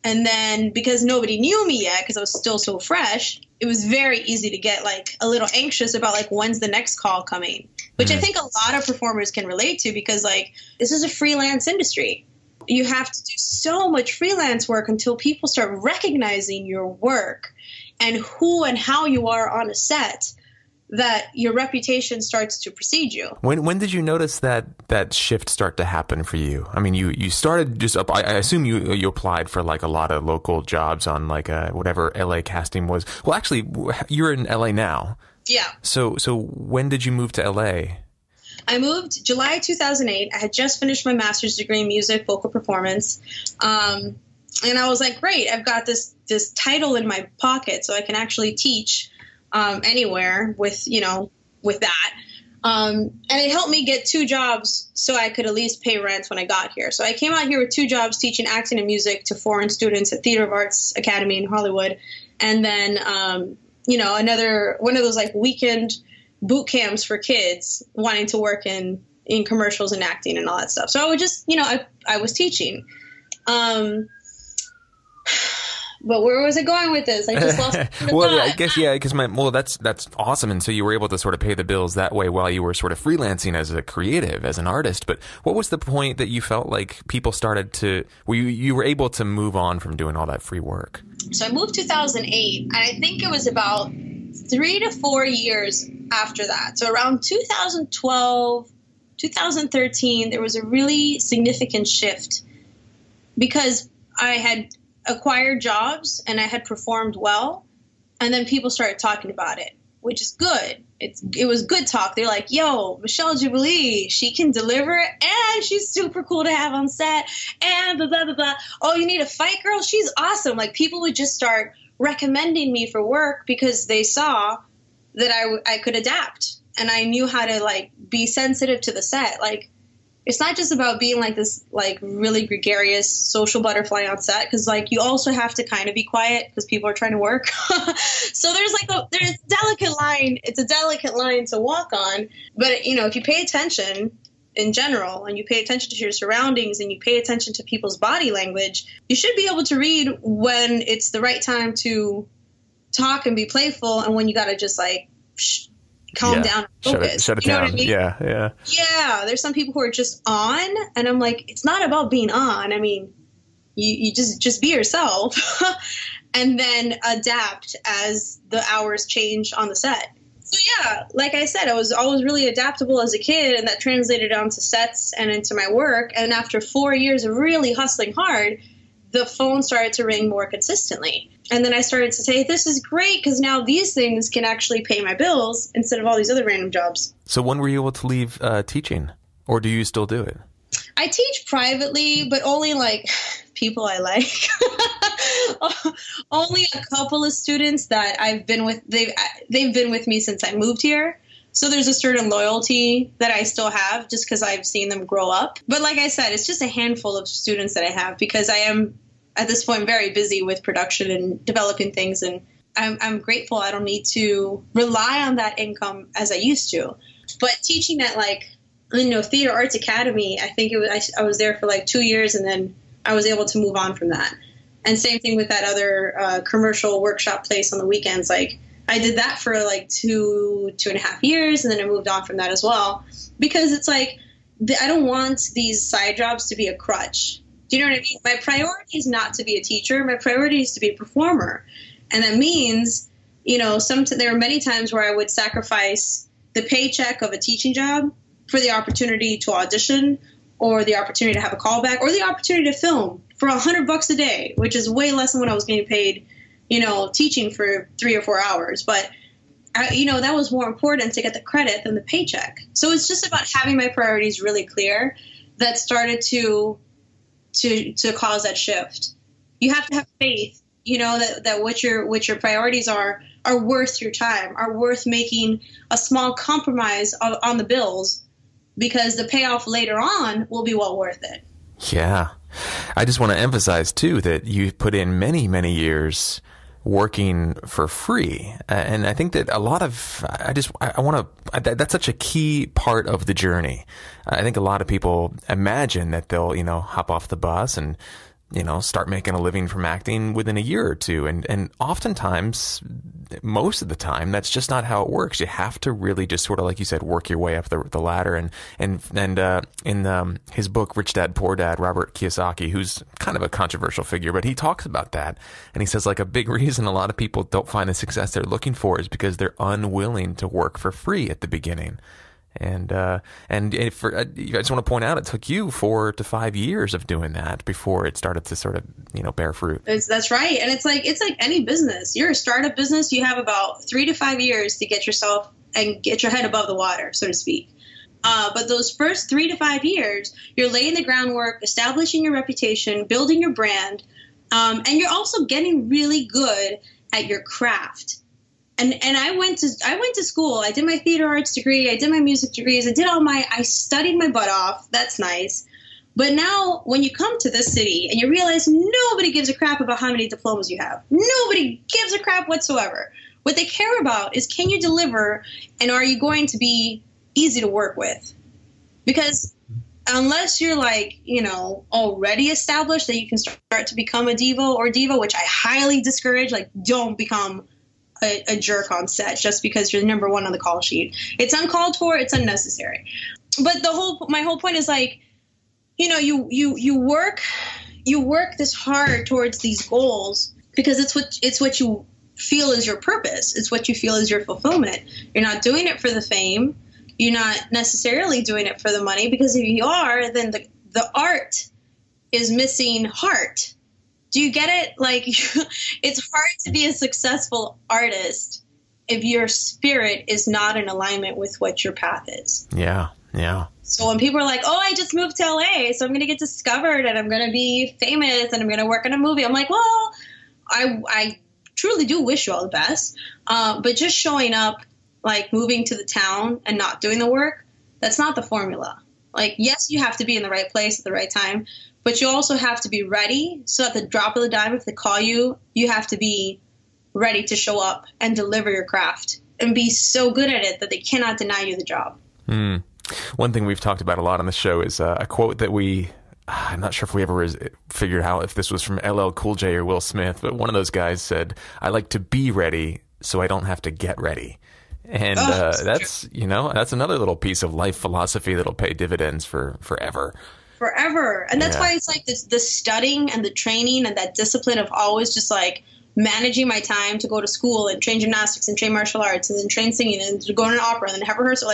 And then because nobody knew me yet, because I was still so fresh, it was very easy to get like a little anxious about like when's the next call coming, which I think a lot of performers can relate to, because like this is a freelance industry. You have to do so much freelance work until people start recognizing your work and who and how you are on a set, that your reputation starts to precede you. When did you notice that shift start to happen for you? I mean, you started just up. I assume you applied for like a lot of local jobs on like whatever LA casting was. Well, actually, you're in LA now. Yeah. So when did you move to LA? I moved July 2008. I had just finished my master's degree in music, vocal performance. And I was like, great, I've got this title in my pocket, so I can actually teach anywhere with that. And it helped me get 2 jobs so I could at least pay rent when I got here. So I came out here with 2 jobs teaching acting and music to foreign students at Theater of Arts Academy in Hollywood. And then, another one of those like weekend boot camps for kids wanting to work in commercials and acting and all that stuff. So I would just, I was teaching. But where was it going with this? I just lost. Well, I guess because that's awesome, and so you were able to sort of pay the bills that way while you were sort of freelancing as a creative, as an artist. But what was the point that you felt like people started to, where you were able to move on from doing all that free work? So I moved 2008, and I think it was about 3 to 4 years after that. So around 2012, 2013, there was a really significant shift because I had acquired jobs and I had performed well, and then people started talking about it, which is good. It was good talk. They're like, yo, Michelle Jubilee, she can deliver and she's super cool to have on set and blah, blah, blah, blah. Oh, you need a fight girl? She's awesome. Like people would just start recommending me for work because they saw that I could adapt and I knew how to like be sensitive to the set. Like, it's not just about being like this, like really gregarious social butterfly on set. Cause like you also have to kind of be quiet because people are trying to work. So there's a delicate line. It's a delicate line to walk on. But if you pay attention in general and you pay attention to your surroundings and you pay attention to people's body language, you should be able to read when it's the right time to talk and be playful. And when you got to just like, calm down and focus. Shut it down. What I mean? Yeah. There's some people who are just on, and I'm like, it's not about being on. I mean, you just be yourself and then adapt as the hours change on the set. So yeah, like I said, I was always really adaptable as a kid, and that translated onto sets and into my work. And after 4 years of really hustling hard, the phone started to ring more consistently. And then I started to say, this is great because now these things can actually pay my bills instead of all these other random jobs. So when were you able to leave teaching? Or do you still do it? I teach privately, but only like people I like. Only a couple of students that I've been with. They've been with me since I moved here. So there's a certain loyalty that I still have just because I've seen them grow up. But like I said, it's just a handful of students that I have because I am, at this point, very busy with production and developing things. And I'm grateful I don't need to rely on that income as I used to. But teaching at Theater Arts Academy, I think I was there for like 2 years and then I was able to move on from that. And same thing with that other commercial workshop place on the weekends. Like, I did that for like 2.5 years, and then I moved on from that as well because it's like I don't want these side jobs to be a crutch. Do you know what I mean? My priority is not to be a teacher. My priority is to be a performer, and that means there are many times where I would sacrifice the paycheck of a teaching job for the opportunity to audition, or the opportunity to have a callback, or the opportunity to film for $100 a day, which is way less than what I was getting paid. Teaching for 3 or 4 hours, but that was more important to get the credit than the paycheck. So it's just about having my priorities really clear that started to cause that shift. You have to have faith, that what your priorities are worth your time, are worth making a small compromise on the bills, because the payoff later on will be well worth it. Yeah. I just want to emphasize too that you put in many, many years working for free. And I think that a lot of, that's such a key part of the journey. I think a lot of people imagine that they'll, hop off the bus and start making a living from acting within a year or two. And oftentimes, most of the time, that's just not how it works. You have to really just sort of, like you said, work your way up the ladder. And in his book, Rich Dad, Poor Dad, Robert Kiyosaki, who's kind of a controversial figure, but he talks about that. And he says, like, a big reason a lot of people don't find the success they're looking for is because they're unwilling to work for free at the beginning. And I just want to point out, it took you 4 to 5 years of doing that before it started to sort of, bear fruit. That's right. And it's like any business. You're a startup business. You have about 3 to 5 years to get yourself and get your head above the water, so to speak. But those first 3 to 5 years, you're laying the groundwork, establishing your reputation, building your brand, and you're also getting really good at your craft. And I went to school. I did my theater arts degree. I did my music degrees. I studied my butt off. That's nice. But now when you come to this city and you realize nobody gives a crap about how many diplomas you have, nobody gives a crap whatsoever. What they care about is, can you deliver, and are you going to be easy to work with? Because unless you're already established that you can start to become a diva, which I highly discourage, don't become a jerk on set just because you're number one on the call sheet. It's uncalled for. It's unnecessary. But my whole point is you work this hard towards these goals because it's what you feel is your purpose. It's what you feel is your fulfillment. You're not doing it for the fame. You're not necessarily doing it for the money, because if you are, then the art is missing heart. Do you get it? It's hard to be a successful artist if your spirit is not in alignment with what your path is. Yeah, yeah. So when people are like, oh, I just moved to LA, so I'm going to get discovered and I'm going to be famous and I'm going to work in a movie. I'm like, well, I truly do wish you all the best. But just showing up, moving to the town and not doing the work, that's not the formula. Yes, you have to be in the right place at the right time, but you also have to be ready. So at the drop of the dime, if they call you, you have to be ready to show up and deliver your craft and be so good at it that they cannot deny you the job. One thing we've talked about a lot on the show is a quote that I'm not sure if we ever figured out if this was from LL Cool J or Will Smith, but one of those guys said, I like to be ready so I don't have to get ready. And that's another little piece of life philosophy that'll pay dividends for forever. And that's why it's the studying and the training and that discipline of always just managing my time to go to school and train gymnastics and train martial arts and then train singing and to go to an opera and then have rehearsal.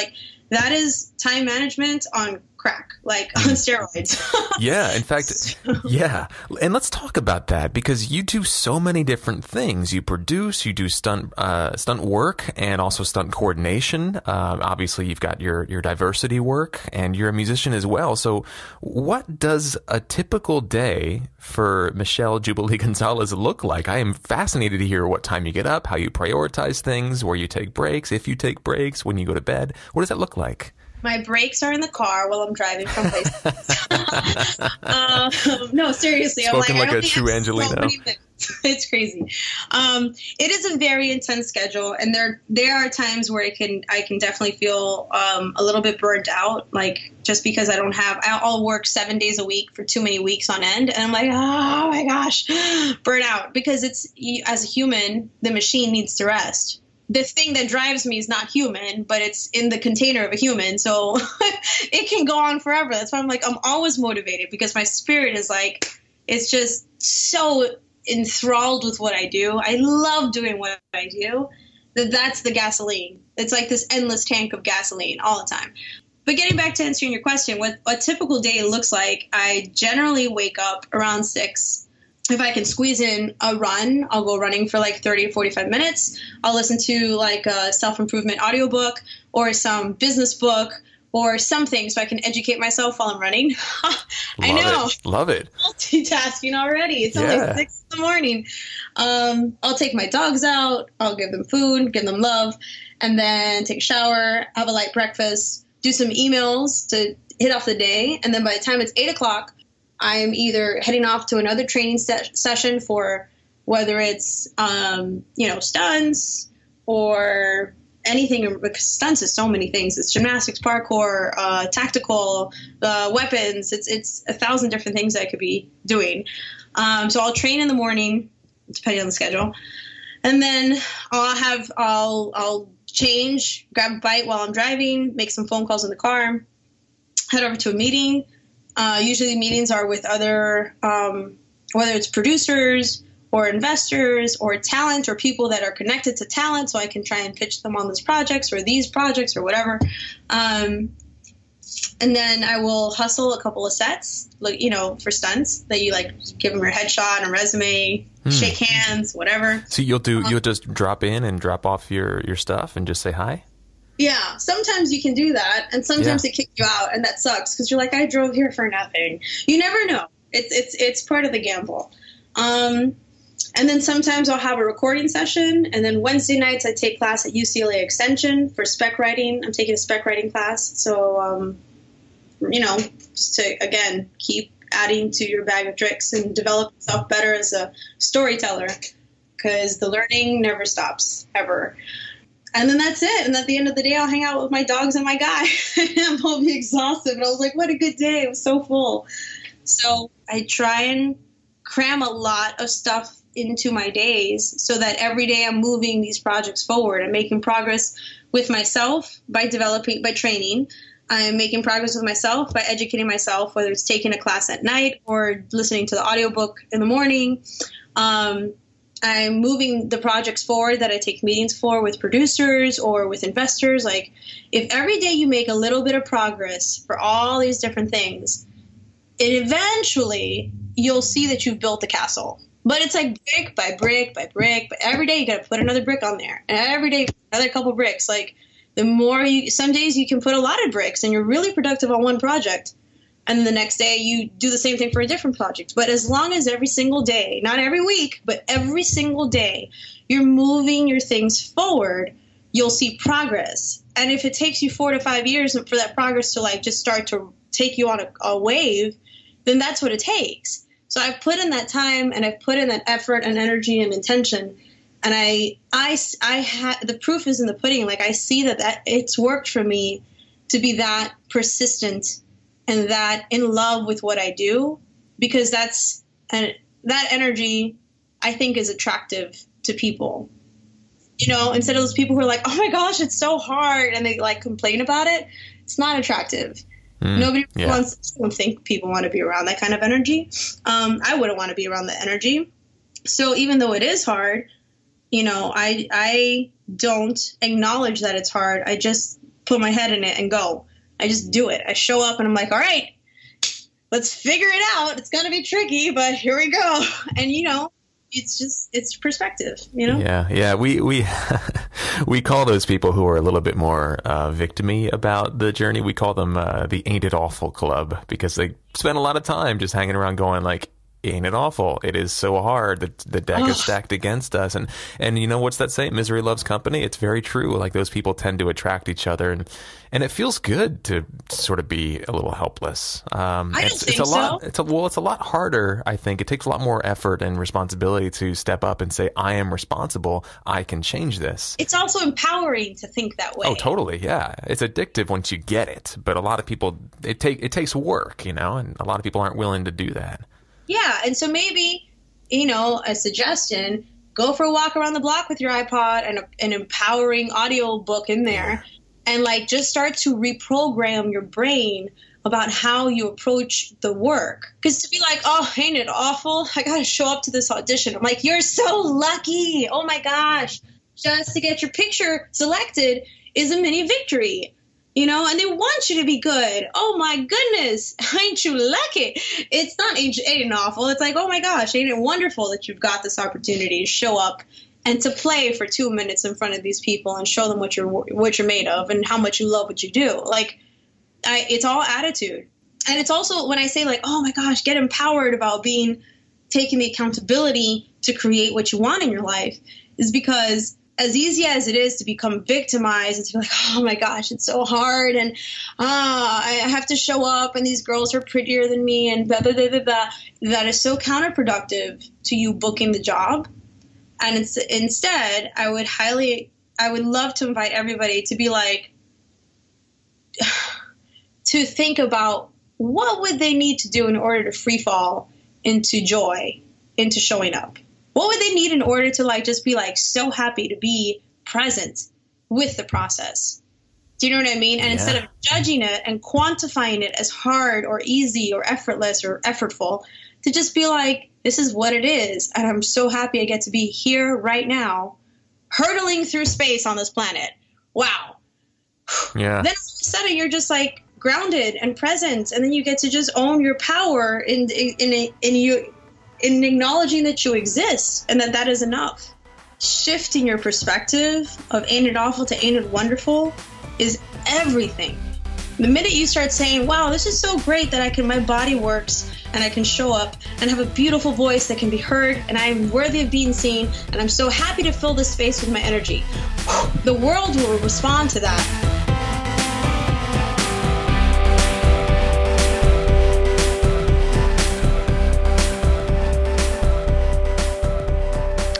That is time management on crack, on steroids. Yeah, in fact, yeah. And let's talk about that, because you do so many different things. You produce, you do stunt work, and also stunt coordination. Obviously, you've got your diversity work, and you're a musician as well. So what does a typical day for Michelle Jubilee Gonzalez look like? I am fascinated to hear what time you get up, how you prioritize things, where you take breaks, if you take breaks, when you go to bed. What does that look like? My breaks are in the car while I'm driving from place to place. No, seriously. Spoken like a true Angelino. It's crazy. It is a very intense schedule, and there are times where I can definitely feel a little bit burnt out, just because I'll work 7 days a week for too many weeks on end, and I'm like, oh my gosh, burnt out, because as a human, the machine needs to rest. The thing that drives me is not human, but it's in the container of a human. So it can go on forever. That's why I'm always motivated, because my spirit is it's just so enthralled with what I do. I love doing what I do. That's the gasoline. It's like this endless tank of gasoline all the time. But getting back to answering your question, what a typical day looks like, I generally wake up around 6. If I can squeeze in a run, I'll go running for 30 or 45 minutes. I'll listen to a self-improvement audiobook or some business book or something so I can educate myself while I'm running. I know. Love it. Multitasking already. It's only 6 in the morning. I'll take my dogs out. I'll give them food, give them love, and then take a shower, have a light breakfast, do some emails to hit off the day. And then by the time it's 8 o'clock, I'm either heading off to another training session for whether it's, stunts or anything, because stunts is so many things. It's gymnastics, parkour, tactical, weapons. It's 1,000 different things I could be doing. So I'll train in the morning, depending on the schedule. And then I'll change, grab a bite while I'm driving, make some phone calls in the car, head over to a meeting. Usually meetings are with other, whether it's producers or investors or talent or people that are connected to talent, so I can try and pitch them on these projects or whatever. And then I will hustle a couple of sets, for stunts that you give them your headshot and resume, shake hands, whatever. So you'll just drop in and drop off your stuff and just say hi? Yeah, sometimes you can do that, and sometimes they kick you out, and that sucks because you're like, I drove here for nothing. You never know. It's part of the gamble. And then sometimes I'll have a recording session, and then Wednesday nights I take class at UCLA Extension for spec writing. I'm taking a spec writing class, so just to again keep adding to your bag of tricks and develop yourself better as a storyteller, because the learning never stops ever. And then that's it. And at the end of the day, I'll hang out with my dogs and my guy. And I'll be exhausted. But I was like, what a good day. It was so full. So I try and cram a lot of stuff into my days so that every day I'm moving these projects forward. I'm making progress with myself by training. I'm making progress with myself by educating myself, whether it's taking a class at night or listening to the audiobook in the morning. I'm moving the projects forward that I take meetings for with producers or with investors. Like, if every day you make a little bit of progress for all these different things, eventually you'll see that you've built the castle. But it's like brick by brick by brick. But every day you got to put another brick on there. And every day another couple bricks. Like, some days you can put a lot of bricks and you're really productive on one project. And then the next day you do the same thing for a different project. But as long as every single day, not every week, but every single day, you're moving your things forward, you'll see progress. And if it takes you 4 to 5 years for that progress to just start to take you on a wave, then that's what it takes. So I've put in that time, and I've put in that effort and energy and intention. And the proof is in the pudding. Like, I see that it's worked for me to be that persistent and that in love with what I do, because that energy, I think, is attractive to people. Instead of those people who are like, oh my gosh, it's so hard, and they complain about it, it's not attractive. Nobody wants. I don't think people want to be around that kind of energy. I wouldn't want to be around that energy. So even though it is hard, I don't acknowledge that it's hard. I just put my head in it and go. I just do it. I show up and I'm like, all right, let's figure it out. It's going to be tricky, but here we go. And, it's perspective, Yeah. We call those people who are a little bit more victim-y about the journey. We call them the Ain't It Awful Club, because they spend a lot of time just hanging around going like, ain't it awful? It is so hard. The deck is stacked against us. And what's that saying? Misery loves company. It's very true. Like, those people tend to attract each other, and it feels good to sort of be a little helpless. I don't think so. It's a lot harder, I think. It takes a lot more effort and responsibility to step up and say, I am responsible. I can change this. It's also empowering to think that way. Oh, totally. Yeah. It's addictive once you get it. But a lot of people, it takes work, and a lot of people aren't willing to do that. Yeah, and so maybe, a suggestion, go for a walk around the block with your iPod and an empowering audio book in there, and just start to reprogram your brain about how you approach the work. Because to be like, oh, ain't it awful? I got to show up to this audition. I'm like, you're so lucky. Oh my gosh. Just to get your picture selected is a mini victory. And they want you to be good. Oh my goodness, ain't you lucky? It's not ain't it awful. It's like, oh my gosh, ain't it wonderful that you've got this opportunity to show up and to play for 2 minutes in front of these people and show them what you're made of and how much you love what you do. It's all attitude. And it's also when I say oh my gosh, get empowered about taking the accountability to create what you want in your life, is because as easy as it is to become victimized and to be like, oh my gosh, it's so hard, and I have to show up, and these girls are prettier than me, and blah, blah, blah, blah, blah, that is so counterproductive to you booking the job. And instead, I would love to invite everybody to be to think about what would they need to do in order to free fall into joy into showing up? What would they need in order to like just be like so happy to be present with the process? Do you know what I mean? And instead of judging it and quantifying it as hard or easy or effortless or effortful, to just be like, this is what it is. And I'm so happy I get to be here right now, hurtling through space on this planet. Wow. Yeah. Then all of a sudden you're just like grounded and present. And then you get to just own your power in acknowledging that you exist and that is enough. Shifting your perspective of ain't it awful to ain't it wonderful is everything. The minute you start saying, wow, this is so great that my body works and I can show up and have a beautiful voice that can be heard and I am worthy of being seen and I'm so happy to fill this space with my energy, the world will respond to that.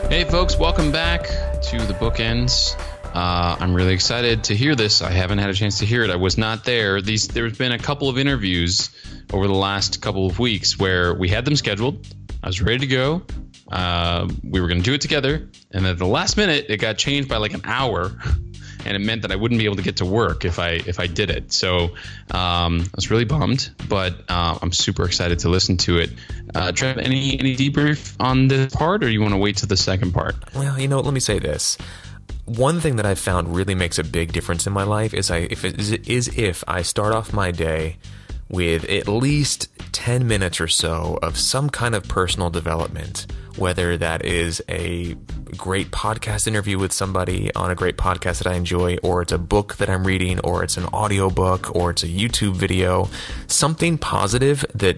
Hey folks, welcome back to the Bookends. I'm really excited to hear this. I haven't had a chance to hear it. I was not there. There's been a couple of interviews over the last couple of weeks where we had them scheduled. I was ready to go. We were going to do it together. And at the last minute, it got changed by like an hour. And it meant that I wouldn't be able to get to work if I did it. So I was really bummed, but I'm super excited to listen to it. Trev, any debrief on this part, or you want to wait to the second part? Well, let me say this. One thing that I've found really makes a big difference in my life is if I start off my day with at least 10 minutes or so of some kind of personal development, whether that is a great podcast interview with somebody on a great podcast that I enjoy, or it's a book that I'm reading, or it's an audio book, or it's a YouTube video, something positive that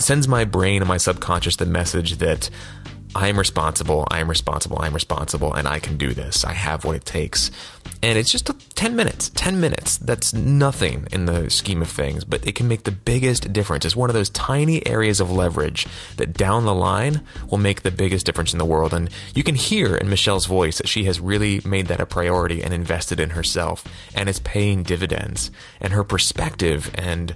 sends my brain and my subconscious the message that I'm responsible, and I can do this. I have what it takes. And it's just 10 minutes. 10 minutes. That's nothing in the scheme of things, but it can make the biggest difference. It's one of those tiny areas of leverage that down the line will make the biggest difference in the world. And you can hear in Michelle's voice that she has really made that a priority and invested in herself, and it's paying dividends. And her perspective and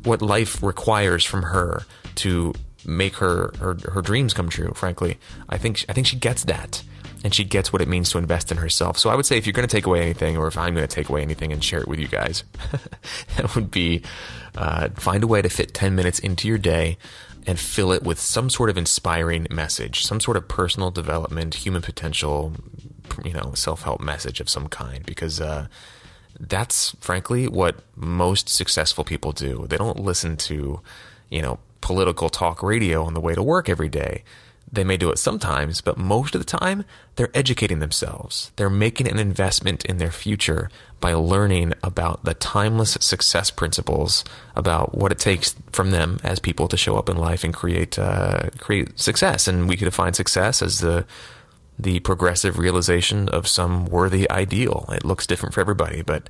what life requires from her to make her dreams come true, frankly. I think she gets that, and she gets what it means to invest in herself. So I would say if you're going to take away anything, or if I'm going to take away anything and share it with you guys, that would be find a way to fit 10 minutes into your day and fill it with some sort of inspiring message, some sort of personal development, human potential, self-help message of some kind, because that's frankly what most successful people do. They don't listen to, political talk radio on the way to work every day. They may do it sometimes, but most of the time, they're educating themselves. They're making an investment in their future by learning about the timeless success principles, about what it takes from them as people to show up in life and create success. And we could define success as the progressive realization of some worthy ideal. It looks different for everybody, but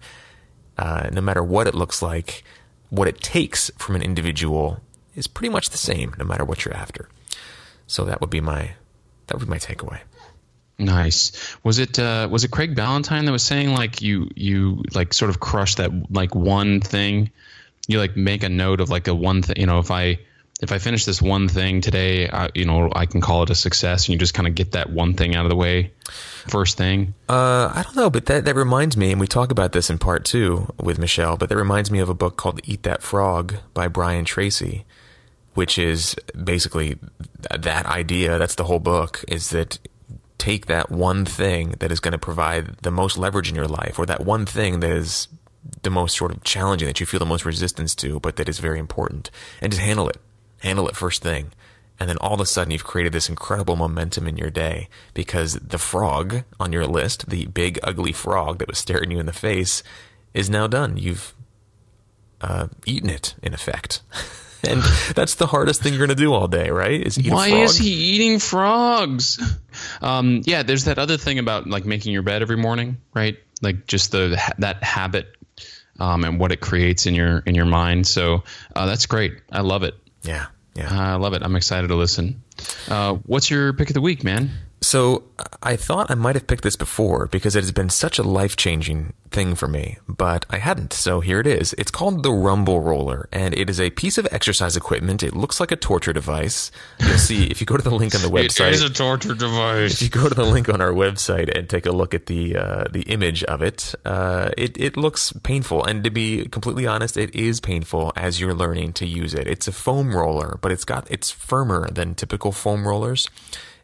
no matter what it looks like, what it takes from an individual is pretty much the same, no matter what you're after. So that would be my takeaway. Nice. Was it Craig Ballantyne that was saying like you like sort of crush that like one thing? You like make a note of like a one thing. If I finish this one thing today, I can call it a success. And you just kind of get that one thing out of the way first thing. I don't know, but that reminds me, and we talk about this in part 2 with Michelle, but that reminds me of a book called Eat That Frog by Brian Tracy, which is basically that idea. That's the whole book, is that take that one thing that is going to provide the most leverage in your life, or that one thing that is the most sort of challenging, that you feel the most resistance to, but that is very important, and just handle it. Handle it first thing. And then all of a sudden you've created this incredible momentum in your day, because the frog on your list, the big ugly frog that was staring you in the face, is now done. You've eaten it, in effect. And that's the hardest thing you're going to do all day, right? Is eat a frog. Why is he eating frogs? Yeah, there's that other thing about like making your bed every morning, right? Like just that habit and what it creates in your mind. So that's great. I love it. Yeah. I love it. I'm excited to listen. What's your pick of the week, man? So I thought I might have picked this before because it has been such a life-changing thing for me, but I hadn't. So here it is. It's called the Rumble Roller, and it is a piece of exercise equipment. It looks like a torture device. You'll see if you go to the link on the website. It is a torture device. If you go to the link on our website and take a look at the image of it, it looks painful. And to be completely honest, it is painful as you're learning to use it. It's a foam roller, but it's firmer than typical foam rollers.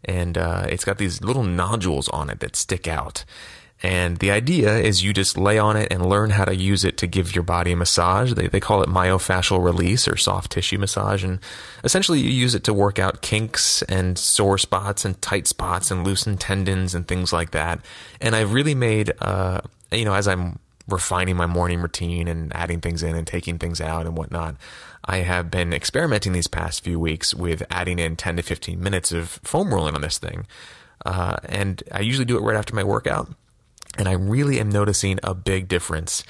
And it's got these little nodules on it that stick out. And the idea is you just lay on it and learn how to use it to give your body a massage. They call it myofascial release or soft tissue massage. And essentially you use it to work out kinks and sore spots and tight spots and loosen tendons and things like that. And I've really made, as I'm refining my morning routine and adding things in and taking things out and whatnot, I have been experimenting these past few weeks with adding in 10 to 15 minutes of foam rolling on this thing. And I usually do it right after my workout. And I really am noticing a big difference.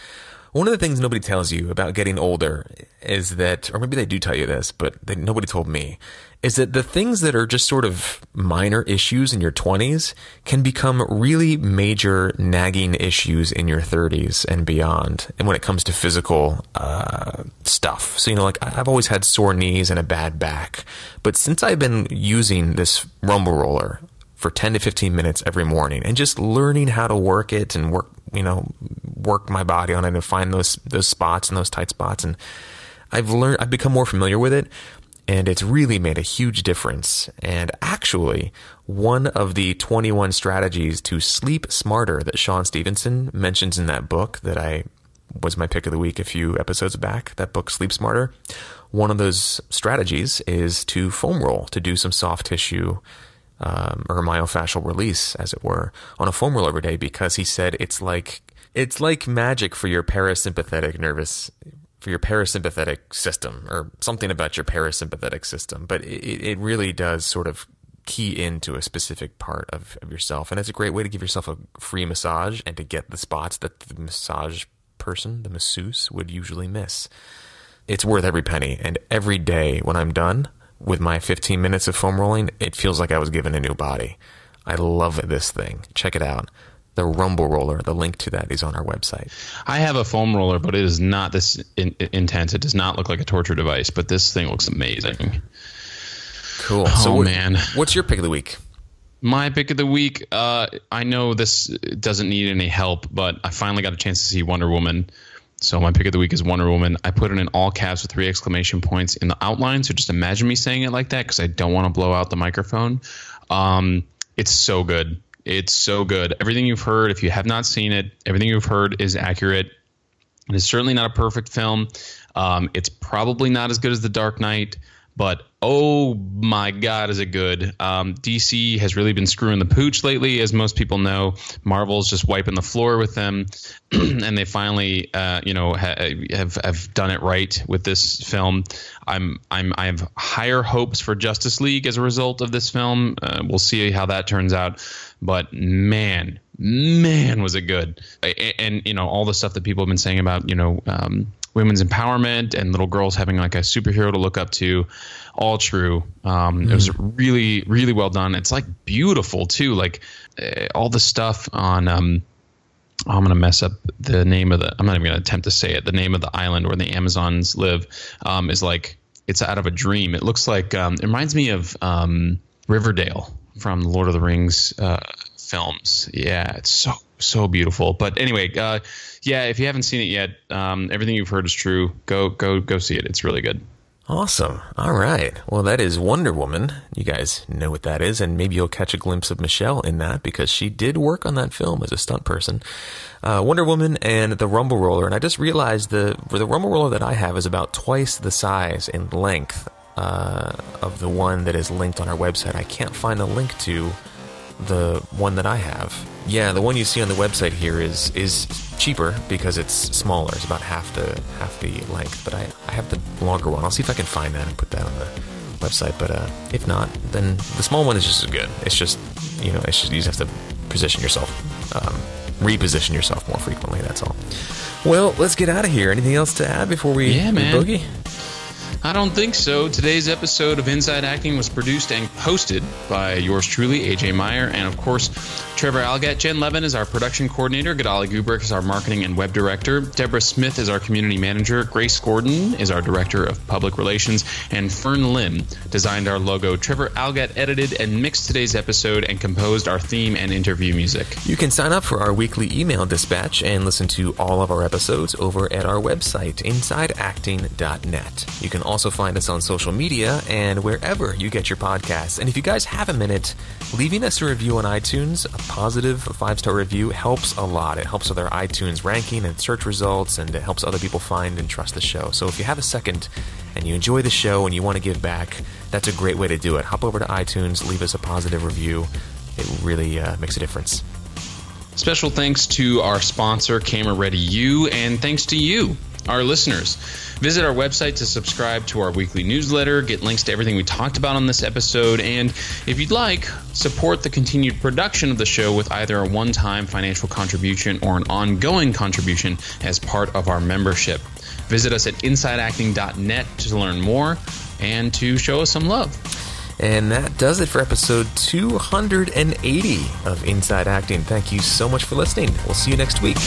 One of the things nobody tells you about getting older is that, or maybe they do tell you this, but nobody told me, is that the things that are just sort of minor issues in your 20s can become really major nagging issues in your 30s and beyond. And when it comes to physical stuff. So, like I've always had sore knees and a bad back. But since I've been using this rumble roller for 10 to 15 minutes every morning and just learning how to work it and work my body on it and find those spots and those tight spots. And I've become more familiar with it, and it's really made a huge difference. And actually, one of the 21 strategies to sleep smarter that Sean Stevenson mentions in that book that was my pick of the week a few episodes back, that book, Sleep Smarter, one of those strategies is to foam roll, to do some soft tissue or myofascial release, as it were, on a foam roll every day, because he said it's like magic for your parasympathetic system, or something about your parasympathetic system. But it really does sort of key into a specific part of yourself, and it's a great way to give yourself a free massage and to get the spots that the massage person, the masseuse, would usually miss. It's worth every penny, and every day when I'm done with my 15 minutes of foam rolling, it feels like I was given a new body. I love this thing. Check it out. The Rumble Roller. The link to that is on our website. I have a foam roller, but it is not this intense. It does not look like a torture device, but this thing looks amazing. Cool. Oh, so man. What's your pick of the week? My pick of the week, I know this doesn't need any help, but I finally got a chance to see Wonder Woman. So my pick of the week is Wonder Woman. I put it in all caps with 3 exclamation points in the outline. So just imagine me saying it like that because I don't want to blow out the microphone. It's so good. It's so good. Everything you've heard, if you have not seen it, everything you've heard is accurate. It is certainly not a perfect film. It's probably not as good as The Dark Knight, but oh my God, is it good. DC has really been screwing the pooch lately, as most people know. Marvel's just wiping the floor with them, and they finally, have done it right with this film. I have higher hopes for Justice League as a result of this film. We'll see how that turns out, but man, was it good. And all the stuff that people have been saying about, women's empowerment and little girls having like a superhero to look up to, all true. It was really, really well done. It's like beautiful too. Like all the stuff on, I'm going to mess up the name of I'm not even going to attempt to say it. The name of the island where the Amazons live is like, it's out of a dream. It looks like, it reminds me of Riverdale from the Lord of the Rings films. Yeah, it's so beautiful. But anyway, if you haven't seen it yet, everything you've heard is true. Go see it. It's really good. Awesome. All right. Well, that is Wonder Woman. You guys know what that is, and maybe you'll catch a glimpse of Michelle in that because she did work on that film as a stunt person. Wonder Woman and the Rumble Roller. And I just realized the Rumble Roller that I have is about twice the size and length of the one that is linked on our website. I can't find a link to the one that I have. Yeah, the one you see on the website here is cheaper because it's smaller. It's about half the length, but I have the longer one. I'll see if I can find that and put that on the website. But if not, then the small one is just as good. It's just you just have to position yourself, reposition yourself more frequently. That's all. Well, let's get out of here. Anything else to add before we boogie? I don't think so. Today's episode of Inside Acting was produced and hosted by yours truly, AJ Meyer, and of course, Trevor Algat. Jen Levin is our production coordinator. Gadali Gubrick is our marketing and web director. Deborah Smith is our community manager. Grace Gordon is our director of public relations. And Fern Lim designed our logo. Trevor Algat edited and mixed today's episode and composed our theme and interview music. You can sign up for our weekly email dispatch and listen to all of our episodes over at our website, insideacting.net. You can also find us on social media and wherever you get your podcasts. And if you guys have a minute, leaving us a review on iTunes, a positive 5-star review, helps a lot. It helps with our iTunes ranking and search results, and it helps other people find and trust the show. So if you have a second and you enjoy the show and you want to give back, that's a great way to do it. Hop over to iTunes, leave us a positive review. It really makes a difference. Special thanks to our sponsor, Camera Ready U, and thanks to you, our listeners. Visit our website to subscribe to our weekly newsletter, get links to everything we talked about on this episode, and if you'd like, support the continued production of the show with either a one-time financial contribution or an ongoing contribution as part of our membership. Visit us at insideacting.net to learn more and to show us some love. And that does it for episode 280 of Inside Acting. Thank you so much for listening. We'll see you next week.